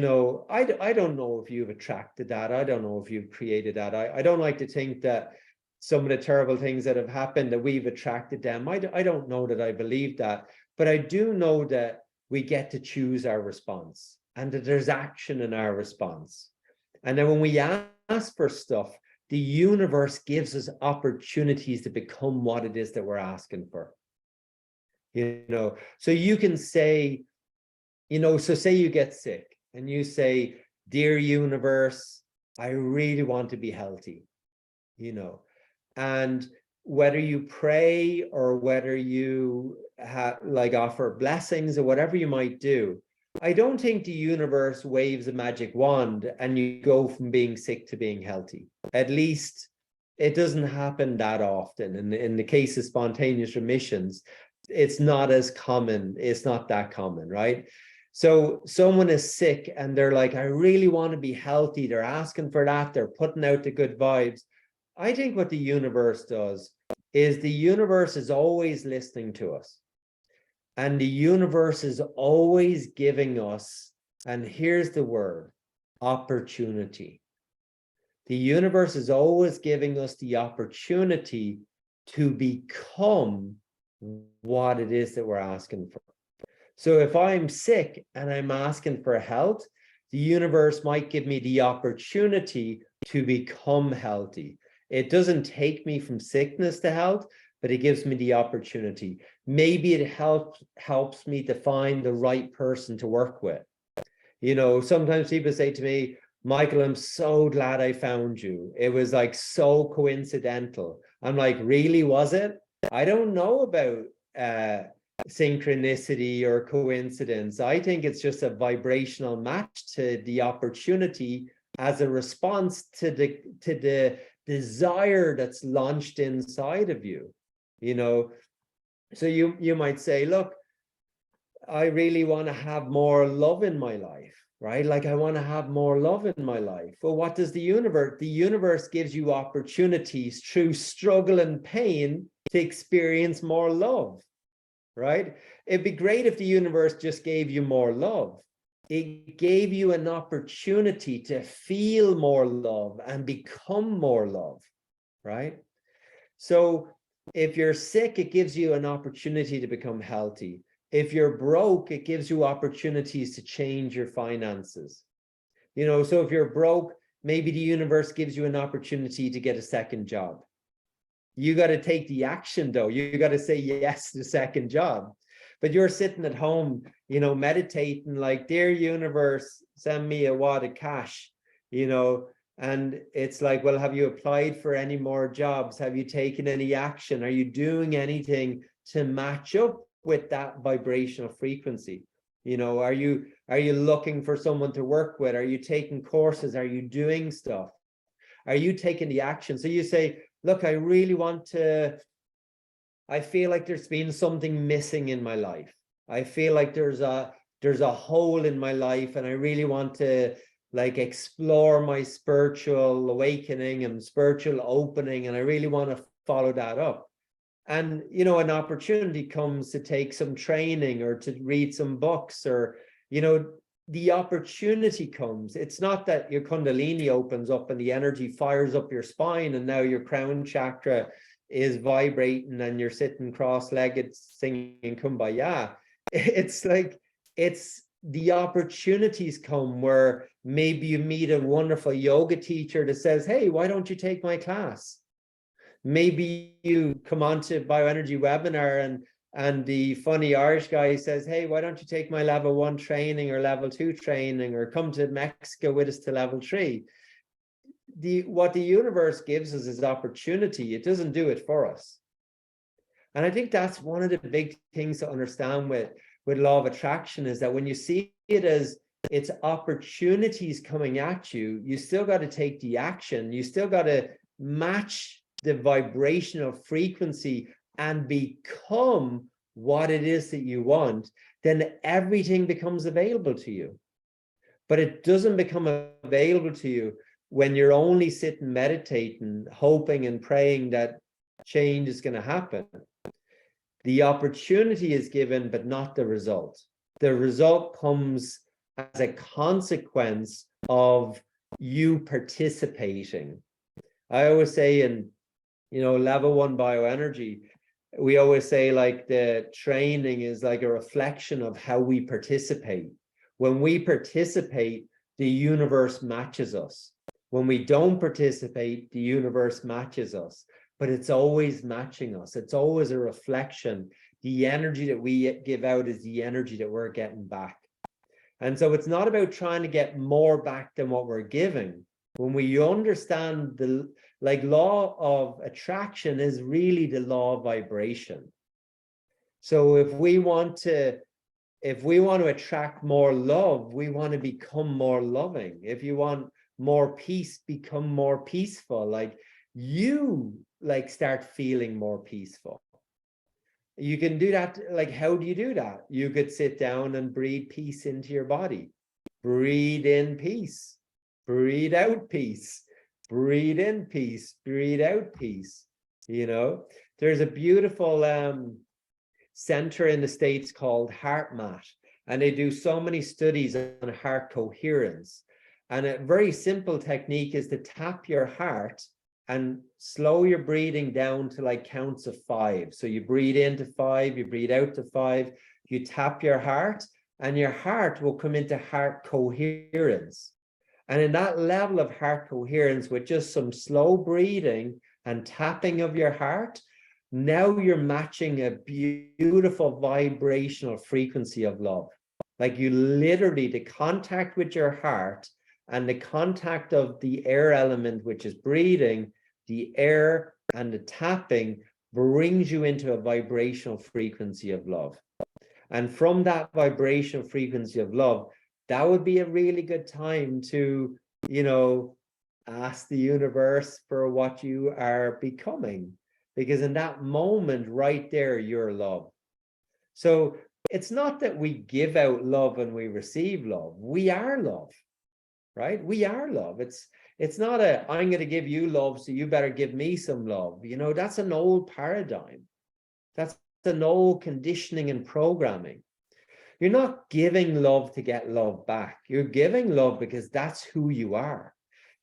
don't know if you've attracted that. I don't know if you've created that. I don't like to think that some of the terrible things that have happened, that we've attracted them. I don't know that I believe that, but I do know that we get to choose our response and that there's action in our response. And then when we ask for stuff, the universe gives us opportunities to become what it is that we're asking for. So you can say, so say you get sick and you say, dear universe, I really want to be healthy, and whether you pray or whether you like offer blessings or whatever you might do, I don't think the universe waves a magic wand and you go from being sick to being healthy. At least it doesn't happen that often. In the case of spontaneous remissions, it's not as common. It's not that common, right? So someone is sick and they're like, I really want to be healthy. They're asking for that. They're putting out the good vibes. I think what the universe does is the universe is always listening to us. And the universe is always giving us, and here's the word, opportunity. The universe is always giving us the opportunity to become what it is that we're asking for. So if I'm sick and I'm asking for health, the universe might give me the opportunity to become healthy. It doesn't take me from sickness to health, but it gives me the opportunity. Maybe it helps me to find the right person to work with. Sometimes people say to me, Michael, I'm so glad I found you. It was like so coincidental. I'm like, really, was it? I don't know about synchronicity or coincidence. I think it's just a vibrational match to the opportunity as a response to the desire that's launched inside of you. So you might say, look, I really want to have more love in my life, right? Like I want to have more love in my life. Well, what does the universe gives you opportunities through struggle and pain to experience more love, right? It'd be great if the universe just gave you more love. It gave you an opportunity to feel more love and become more love, right? So if you're sick, it gives you an opportunity to become healthy. If you're broke, it gives you opportunities to change your finances. So if you're broke, maybe the universe gives you an opportunity to get a second job. You got to take the action though. You got to say yes to the second job. But you're sitting at home, meditating like, dear universe, send me a wad of cash, and it's like, well, have you applied for any more jobs? Have you taken any action? Are you doing anything to match up with that vibrational frequency? Are you looking for someone to work with? Are you taking courses? Are you doing stuff? Are you taking the action? So you say, look, I really want to, I feel like there's been something missing in my life. I feel like there's a hole in my life, and I really want to like explore my spiritual awakening and spiritual opening, and I really want to follow that up. And an opportunity comes to take some training or to read some books, or the opportunity comes. It's not that your kundalini opens up and the energy fires up your spine and now your crown chakra is vibrating and you're sitting cross-legged singing Kumbaya. It's like, it's the opportunities come where maybe you meet a wonderful yoga teacher that says, hey, why don't you take my class? Maybe you come on to bioenergy webinar and the funny Irish guy says, hey, why don't you take my level 1 training or level 2 training, or come to Mexico with us to level 3. What the universe gives us is opportunity. It doesn't do it for us. And I think that's one of the big things to understand with law of attraction, is that when you see it as it's opportunities coming at you, you still got to take the action. You still got to match the vibrational frequency and become what it is that you want. Then everything becomes available to you. But it doesn't become available to you when you're only sitting meditating, hoping and praying that change is going to happen. The opportunity is given, but not the result. The result comes as a consequence of you participating. I always say in, level 1 bioenergy, we always say like the training is like a reflection of how we participate. When we participate, the universe matches us. When we don't participate, the universe matches us. But it's always matching us. It's always a reflection. The energy that we give out is the energy that we're getting back. And so it's not about trying to get more back than what we're giving. When we understand the law of attraction is really the law of vibration. So if we want to attract more love, we want to become more loving. If you want more peace, become more peaceful. Like you start feeling more peaceful. You can do that. Like, how do you do that? You could sit down and breathe peace into your body. Breathe in peace. Breathe out peace. Breathe in peace. Breathe out peace. You know, there's a beautiful center in the States called HeartMath, and they do so many studies on heart coherence. And a very simple technique is to tap your heart and slow your breathing down to like counts of 5. So you breathe into 5, you breathe out to 5, you tap your heart, and your heart will come into heart coherence. And in that level of heart coherence, with just some slow breathing and tapping of your heart, now you're matching a beautiful vibrational frequency of love. Like you literally, the contact with your heart and the contact of the air element, which is breathing, the air and the tapping brings you into a vibrational frequency of love. And from that vibrational frequency of love, that would be a really good time to, you know, ask the universe for what you are becoming. Because in that moment right there, you're love. So it's not that we give out love and we receive love. We are love, right? We are love. It's not a, I'm going to give you love, so you better give me some love. You know, that's an old paradigm. That's an old conditioning and programming. You're not giving love to get love back. You're giving love because that's who you are.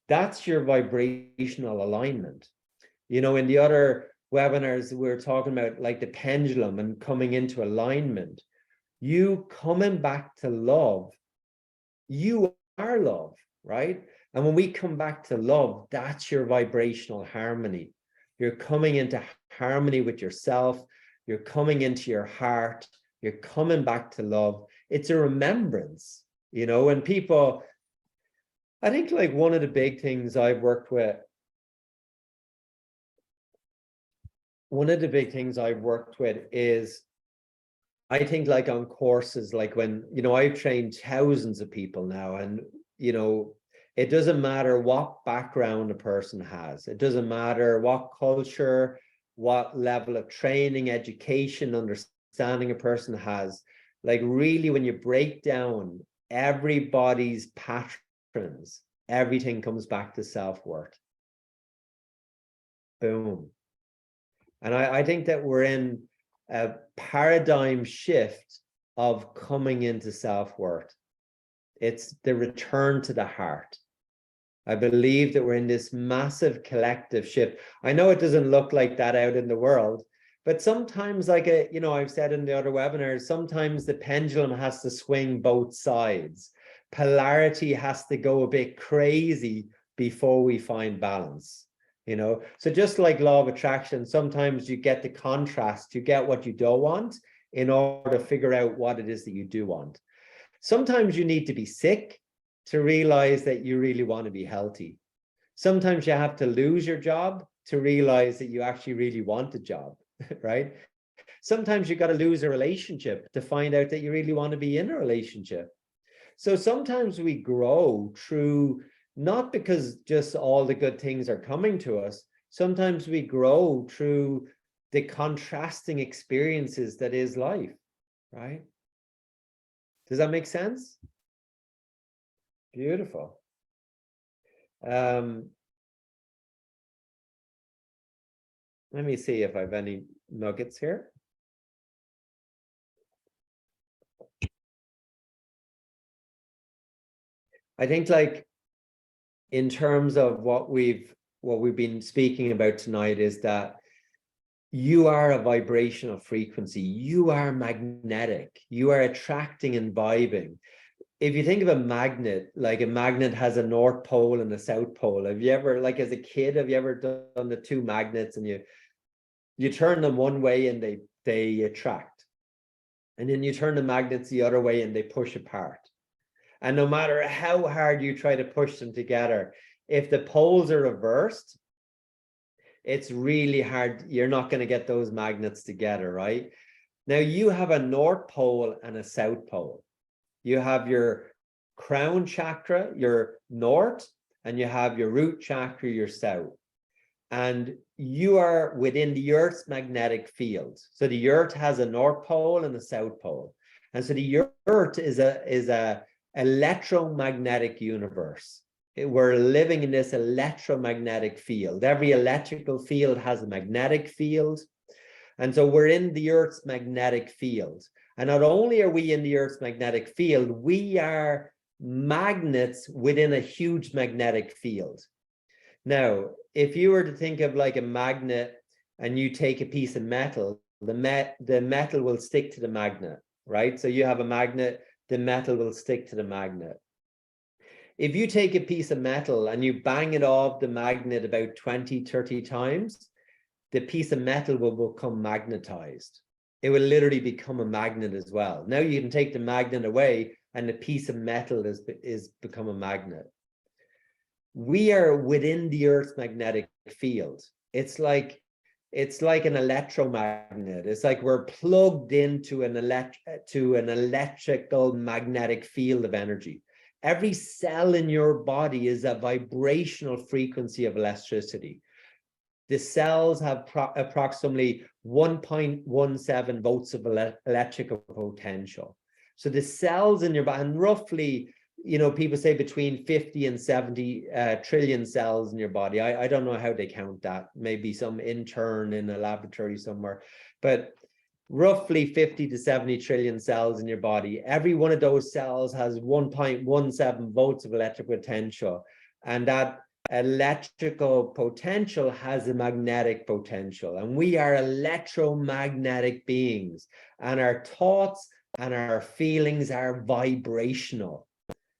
That's your vibrational alignment. You know, in the other webinars, we were talking about like the pendulum and coming into alignment. You coming back to love, you are love, right? And when we come back to love, that's your vibrational harmony. You're coming into harmony with yourself. You're coming into your heart. You're coming back to love. It's a remembrance, you know, and people, I think like one of the big things I've worked with, is I think like on courses, like when, you know, I've trained thousands of people now, and, you know, it doesn't matter what background a person has. It doesn't matter what culture, what level of training, education, understanding a person has. Like really, when you break down everybody's patterns, everything comes back to self-worth. Boom. And I think that we're in a paradigm shift of coming into self-worth. It's the return to the heart. I believe that we're in this massive collective shift. I know it doesn't look like that out in the world, but sometimes, like you know, I've said in the other webinars, sometimes the pendulum has to swing both sides. Polarity has to go a bit crazy before we find balance. You know, so just like law of attraction, sometimes you get the contrast, you get what you don't want in order to figure out what it is that you do want. Sometimes you need to be sick to realize that you really want to be healthy. Sometimes you have to lose your job to realize that you actually really want a job, right? Sometimes you got to lose a relationship to find out that you really want to be in a relationship. So sometimes we grow through, not because just all the good things are coming to us. Sometimes we grow through the contrasting experiences that is life, right? Does that make sense? Beautiful. Let me see if I have any nuggets here. I think like in terms of what we've been speaking about tonight is that you are a vibrational frequency. You are magnetic. You are attracting and vibing. If you think of a magnet, like a magnet has a north pole and a south pole. Have you ever, like as a kid, have you ever done the two magnets and you turn them one way and they attract, and then you turn the magnets the other way and they push apart? And no matter how hard you try to push them together, if the poles are reversed, it's really hard. You're not going to get those magnets together, right? Now you have a North Pole and a South Pole. You have your crown chakra, your north, and you have your root chakra, your south. And you are within the Earth's magnetic field. So the Earth has a North Pole and a South Pole. And so the Earth is a electromagnetic universe. We're living in this electromagnetic field. Every electrical field has a magnetic field. And so we're in the Earth's magnetic field. And not only are we in the Earth's magnetic field, we are magnets within a huge magnetic field. Now, if you were to think of like a magnet and you take a piece of metal, the metal will stick to the magnet, right? So you have a magnet, the metal will stick to the magnet. If you take a piece of metal and you bang it off the magnet about 20, 30 times, the piece of metal will become magnetized. It will literally become a magnet as well. Now you can take the magnet away and the piece of metal is become a magnet. We are within the Earth's magnetic field. It's like an electromagnet. It's like we're plugged into an electrical magnetic field of energy. Every cell in your body is a vibrational frequency of electricity. The cells have approximately 1.17 volts of electrical potential. So the cells in your body, and roughly, you know, people say between 50 and 70 trillion cells in your body. I don't know how they count that. Maybe some intern in a laboratory somewhere, but roughly 50 to 70 trillion cells in your body. Every one of those cells has 1.17 volts of electrical potential. And that electrical potential has a magnetic potential. And we are electromagnetic beings. And our thoughts and our feelings are vibrational.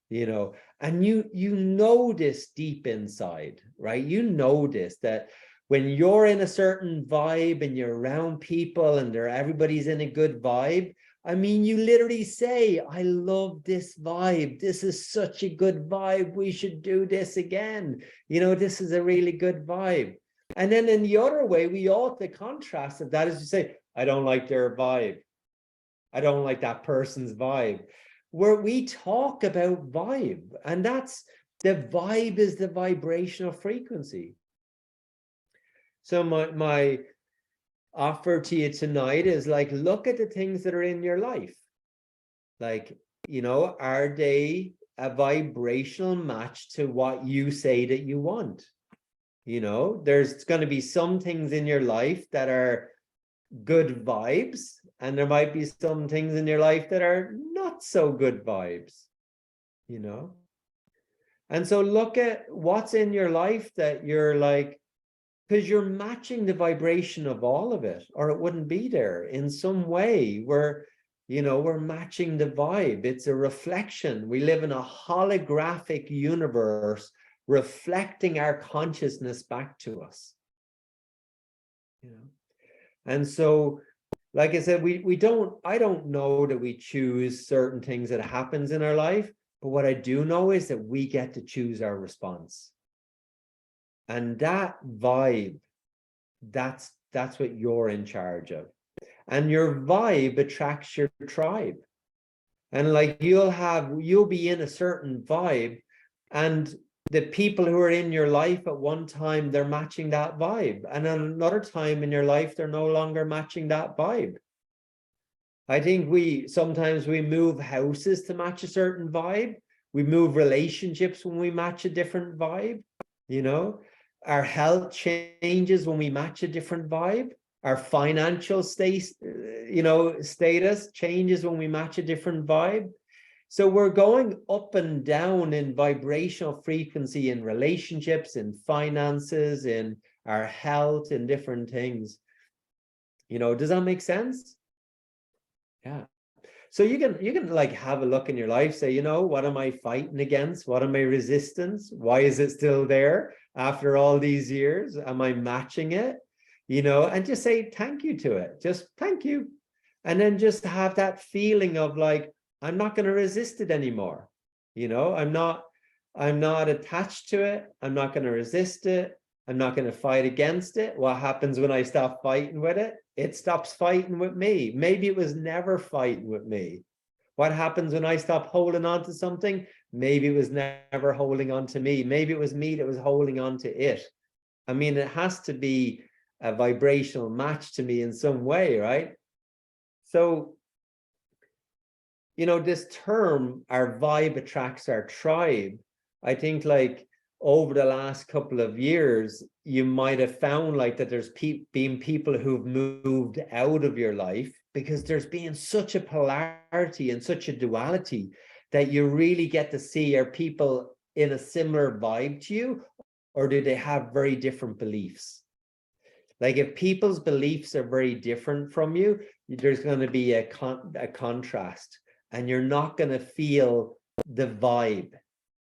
You know, and you know this deep inside, right? You know this, that when you're in a certain vibe and you're around people and everybody's in a good vibe, I mean, you literally say, I love this vibe. This is such a good vibe. We should do this again. You know, this is a really good vibe. And then in the other way, the contrast of that is to say, I don't like their vibe. I don't like that person's vibe. Where we talk about vibe, and that's the vibe is the vibrational frequency. So my offer to you tonight is like, look at the things that are in your life. Like, you know, are they a vibrational match to what you say that you want? You know, there's going to be some things in your life that are good vibes, and there might be some things in your life that are not so good vibes, you know. And so look at what's in your life that you're like, because you're matching the vibration of all of it, or it wouldn't be there. In some way we're matching the vibe. It's a reflection. We live in a holographic universe reflecting our consciousness back to us, you know. And so, like I said, I don't know that we choose certain things that happens in our life, but what I do know is that we get to choose our response. And that vibe, that's what you're in charge of. And your vibe attracts your tribe. And like you'll be in a certain vibe, and the people who are in your life at one time, they're matching that vibe. And at another time in your life, they're no longer matching that vibe. I think sometimes we move houses to match a certain vibe. We move relationships when we match a different vibe. You know, our health changes when we match a different vibe. Our financial status changes when we match a different vibe. So we're going up and down in vibrational frequency in relationships, in finances, in our health, in different things. You know, does that make sense? Yeah. So you can like have a look in your life, say, you know, what am I fighting against? What am I resistance? Why is it still there after all these years? Am I matching it? You know, and just say thank you to it. Just thank you. And then just have that feeling of like, I'm not going to resist it anymore. You know, I'm not I'm not attached to it. I'm not going to resist it. I'm not going to fight against it. What happens when I stop fighting with it? It stops fighting with me. Maybe it was never fighting with me. What happens when I stop holding on to something? Maybe it was never holding on to me. Maybe it was me that was holding on to it. I mean, it has to be a vibrational match to me in some way, right? So, you know, this term, our vibe attracts our tribe. I think like over the last couple of years, you might have found like that there's been people who've moved out of your life because there's been such a polarity and such a duality that you really get to see, are people in a similar vibe to you, or do they have very different beliefs? Like if people's beliefs are very different from you, there's going to be a contrast, and you're not going to feel the vibe.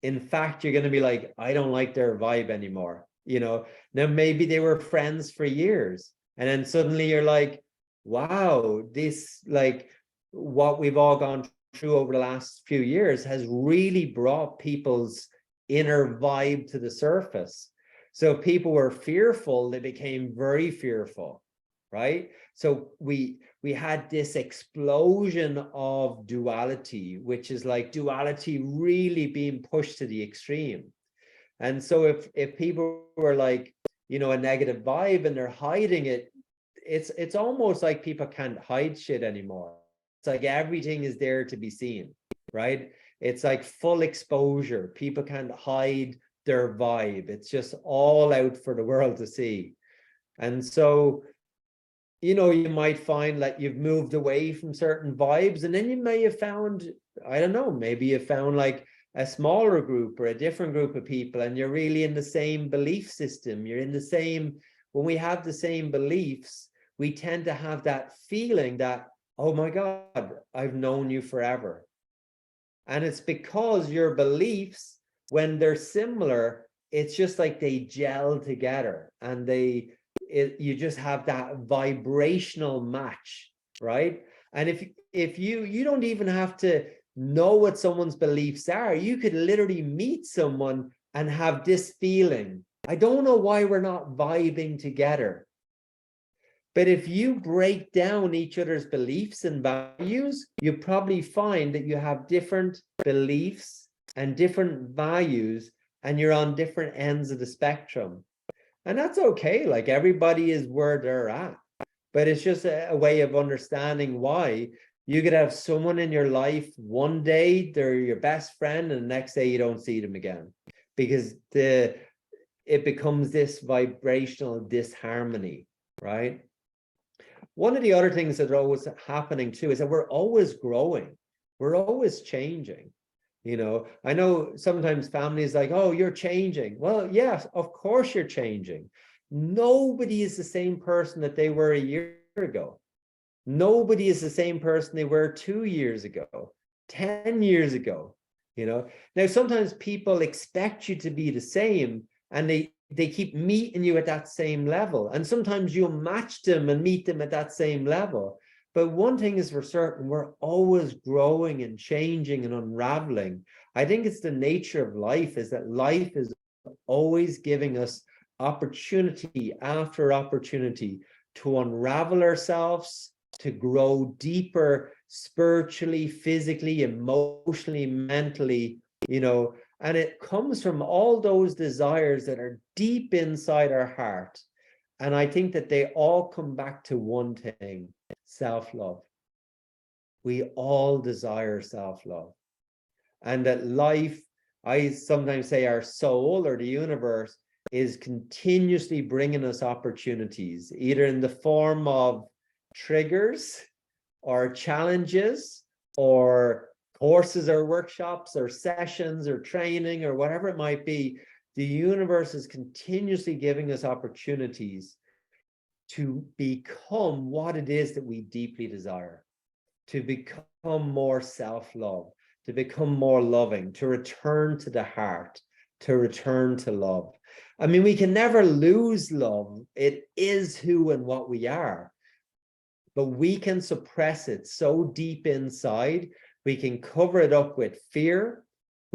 In fact, you're going to be like, I don't like their vibe anymore. You know, now maybe they were friends for years, and then suddenly you're like, wow, this, like what we've all gone through over the last few years has really brought people's inner vibe to the surface. So people were fearful, they became very fearful, right? So we had this explosion of duality, which is like duality really being pushed to the extreme. And so if people were like, you know, a negative vibe and they're hiding it, it's almost like people can't hide shit anymore. It's like everything is there to be seen, right? It's like full exposure. People can't hide their vibe. It's just all out for the world to see. And so, you know, you might find that you've moved away from certain vibes, and then you may have found, I don't know, maybe you found like a smaller group or a different group of people, and you're really in the same belief system. You're in the same, when we have the same beliefs, we tend to have that feeling that, oh my God, I've known you forever. And it's because your beliefs, when they're similar, it's just like they gel together, and you just have that vibrational match, right? And if you don't even have to know what someone's beliefs are, you could literally meet someone and have this feeling, I don't know why we're not vibing together. But if you break down each other's beliefs and values, you probably find that you have different beliefs and different values, and you're on different ends of the spectrum. And that's okay. Like everybody is where they're at. But it's just a way of understanding why you could have someone in your life, one day they're your best friend, and the next day you don't see them again, because it becomes this vibrational disharmony, right? One of the other things that are always happening too is that we're always growing. We're always changing. You know, I know sometimes families like, oh, you're changing. Well, yes, of course you're changing. Nobody is the same person that they were a year ago. Nobody is the same person they were 2 years ago, 10 years ago. You know, now sometimes people expect you to be the same, and they keep meeting you at that same level. And sometimes you'll match them and meet them at that same level. But one thing is for certain, we're always growing and changing and unraveling. I think it's the nature of life, is that life is always giving us opportunity after opportunity to unravel ourselves, to grow deeper spiritually, physically, emotionally, mentally, you know. And it comes from all those desires that are deep inside our heart. And I think that they all come back to one thing: self-love. We all desire self-love. And that life, I sometimes say our soul or the universe is continuously bringing us opportunities, either in the form of triggers or challenges or courses or workshops or sessions or training or whatever it might be. The universe is continuously giving us opportunities to become what it is that we deeply desire, to become more self-love, to become more loving, to return to the heart, to return to love. I mean, we can never lose love. It is who and what we are. But we can suppress it so deep inside. We can cover it up with fear.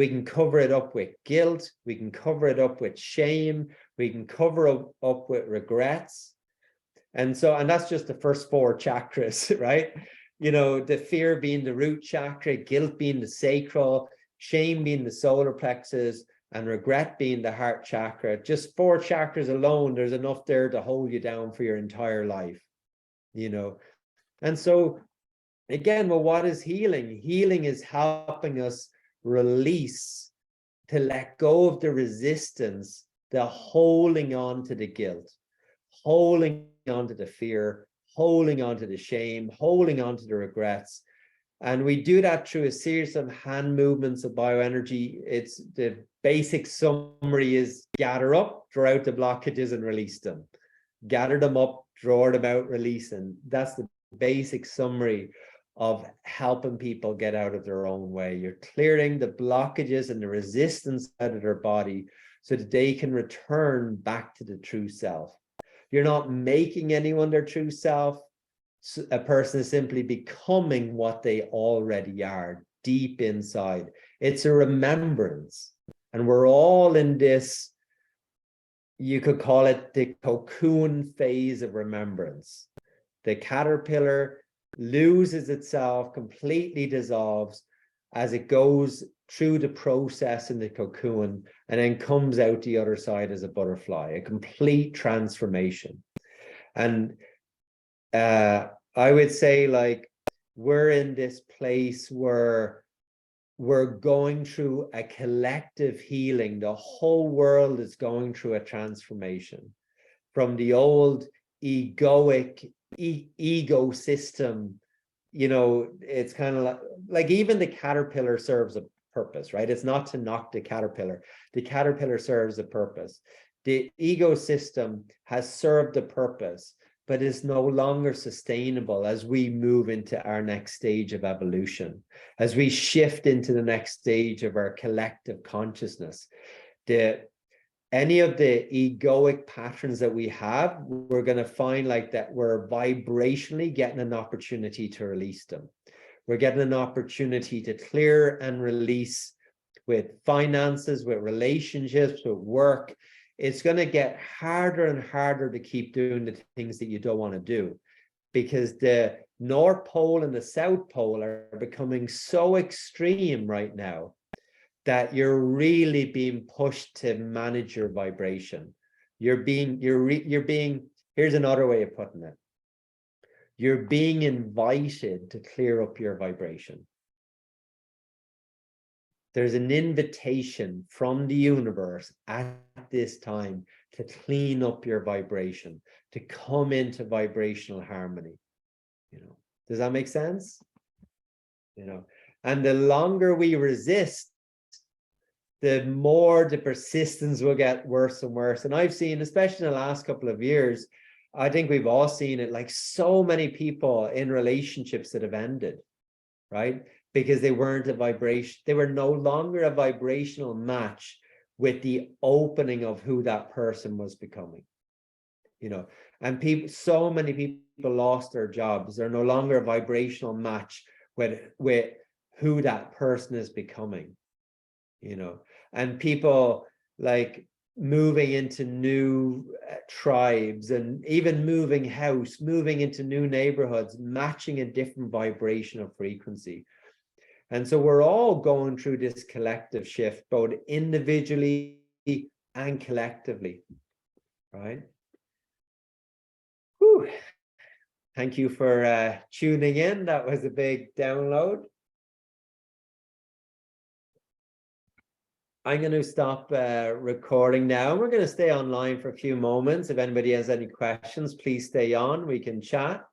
We can cover it up with guilt. We can cover it up with shame. We can cover it up with regrets. And that's just the first 4 chakras, right? You know, the fear being the root chakra, guilt being the sacral, shame being the solar plexus, and regret being the heart chakra. Just 4 chakras alone, there's enough there to hold you down for your entire life, you know. And so again, well, what is healing? Healing is helping us release, to let go of the resistance, the holding on to the guilt, holding on to the fear, holding on to the shame, holding on to the regrets. And we do that through a series of hand movements of bioenergy. It's the basic summary is gather up, draw out the blockages and release them. Gather them up, draw them out, release them. That's the basic summary of helping people get out of their own way. You're clearing the blockages and the resistance out of their body so that they can return back to the true self. You're not making anyone their true self. A person is simply becoming what they already are deep inside. It's a remembrance. And we're all in this, you could call it the cocoon phase of remembrance. The caterpillar loses itself, completely dissolves as it goes through the process in the cocoon and then comes out the other side as a butterfly, a complete transformation. And I would say, like, we're in this place where we're going through a collective healing. The whole world is going through a transformation from the old egoic ego system. You know, it's kind of like even the caterpillar serves a purpose, right? It's not to knock the caterpillar. The caterpillar serves a purpose. The ego system has served a purpose, but is no longer sustainable as we move into our next stage of evolution, as we shift into the next stage of our collective consciousness. Any of the egoic patterns that we have, we're going to find like that we're vibrationally getting an opportunity to release them. We're getting an opportunity to clear and release with finances, with relationships, with work. It's going to get harder and harder to keep doing the things that you don't want to do, because the North Pole and the South Pole are becoming so extreme right now that you're really being pushed to manage your vibration. You're being, here's another way of putting it. You're being invited to clear up your vibration. There's an invitation from the universe at this time to clean up your vibration, to come into vibrational harmony. You know, does that make sense? You know, and the longer we resist, the more the persistence will get worse and worse. And I've seen, especially in the last couple of years, I think we've all seen it, like so many people in relationships that have ended, right? Because they weren't a vibration, they were no longer a vibrational match with the opening of who that person was becoming, you know. And people, so many people lost their jobs. They're no longer a vibrational match with who that person is becoming, you know. And people like moving into new tribes and even moving house, moving into new neighborhoods, matching a different vibrational frequency. And so we're all going through this collective shift, both individually and collectively, right? Whew. Thank you for tuning in. That was a big download. I'm going to stop recording now. We're going to stay online for a few moments. If anybody has any questions, please stay on. We can chat.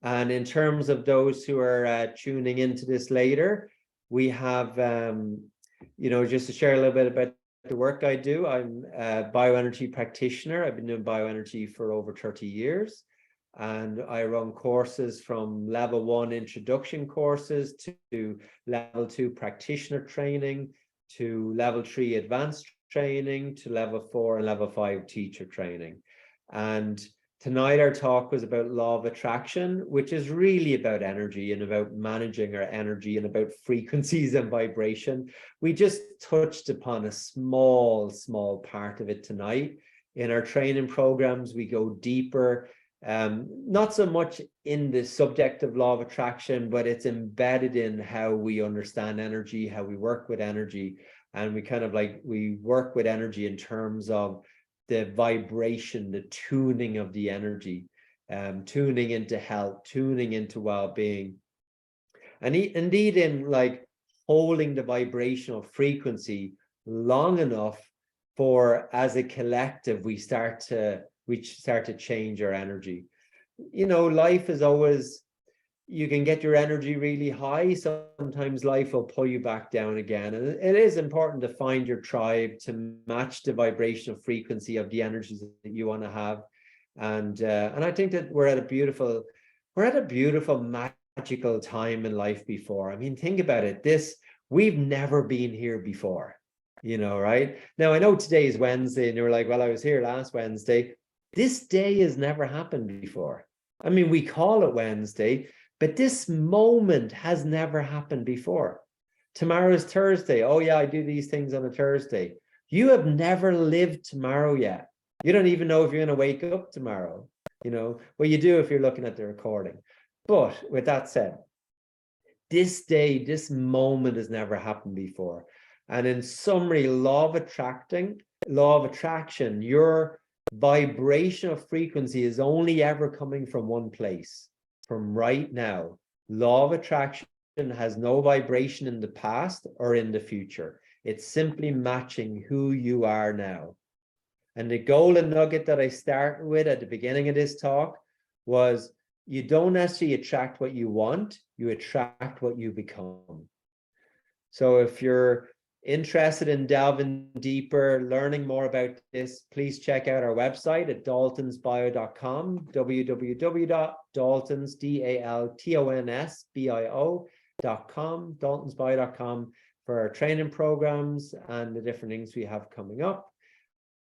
And in terms of those who are tuning into this later, we have, you know, just to share a little bit about the work I do. I'm a bioenergy practitioner. I've been doing bioenergy for over 30 years. And I run courses from level 1 introduction courses to level 2 practitioner training, to level 3 advanced training, to level 4 and level 5 teacher training. And Tonight, our talk was about law of attraction, which is really about energy and about managing our energy and about frequencies and vibration. We just touched upon a small part of it tonight. In our training programs, we go deeper, not so much in the subject of law of attraction, but it's embedded in how we understand energy, how we work with energy. And we work with energy in terms of the vibration, the tuning of the energy, tuning into health, tuning into well-being. And indeed in like holding the vibrational frequency long enough for, as a collective, we start to change our energy. You know, life is always, you can get your energy really high. Sometimes life will pull you back down again. And it is important to find your tribe to match the vibrational frequency of the energies that you want to have. And I think that we're at a beautiful magical time in life before. I mean, think about it. We've never been here before, you know, right? Now, I know today is Wednesday and you're like, well, I was here last Wednesday. This day has never happened before. I mean, we call it Wednesday, but this moment has never happened before. Tomorrow's Thursday. Oh yeah, I do these things on a Thursday. You have never lived tomorrow yet. You don't even know if you're going to wake up tomorrow. You know, well, you do if you're looking at the recording. But with that said, this day, this moment has never happened before. And in summary, law of attraction, your vibrational frequency is only ever coming from one place, from right now. Law of attraction has no vibration in the past or in the future. It's simply matching who you are now. And the golden nugget that I started with at the beginning of this talk was, you don't necessarily attract what you want, you attract what you become. So if you're interested in delving deeper, learning more about this, please check out our website at daltonsbio.com, www.daltonsbio.com, daltonsbio.com, for our training programs and the different things we have coming up.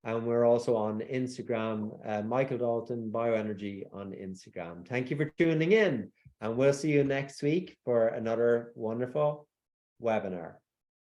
And we're also on Instagram, Michael Dalton Bioenergy on Instagram. Thank you for tuning in, and we'll see you next week for another wonderful webinar.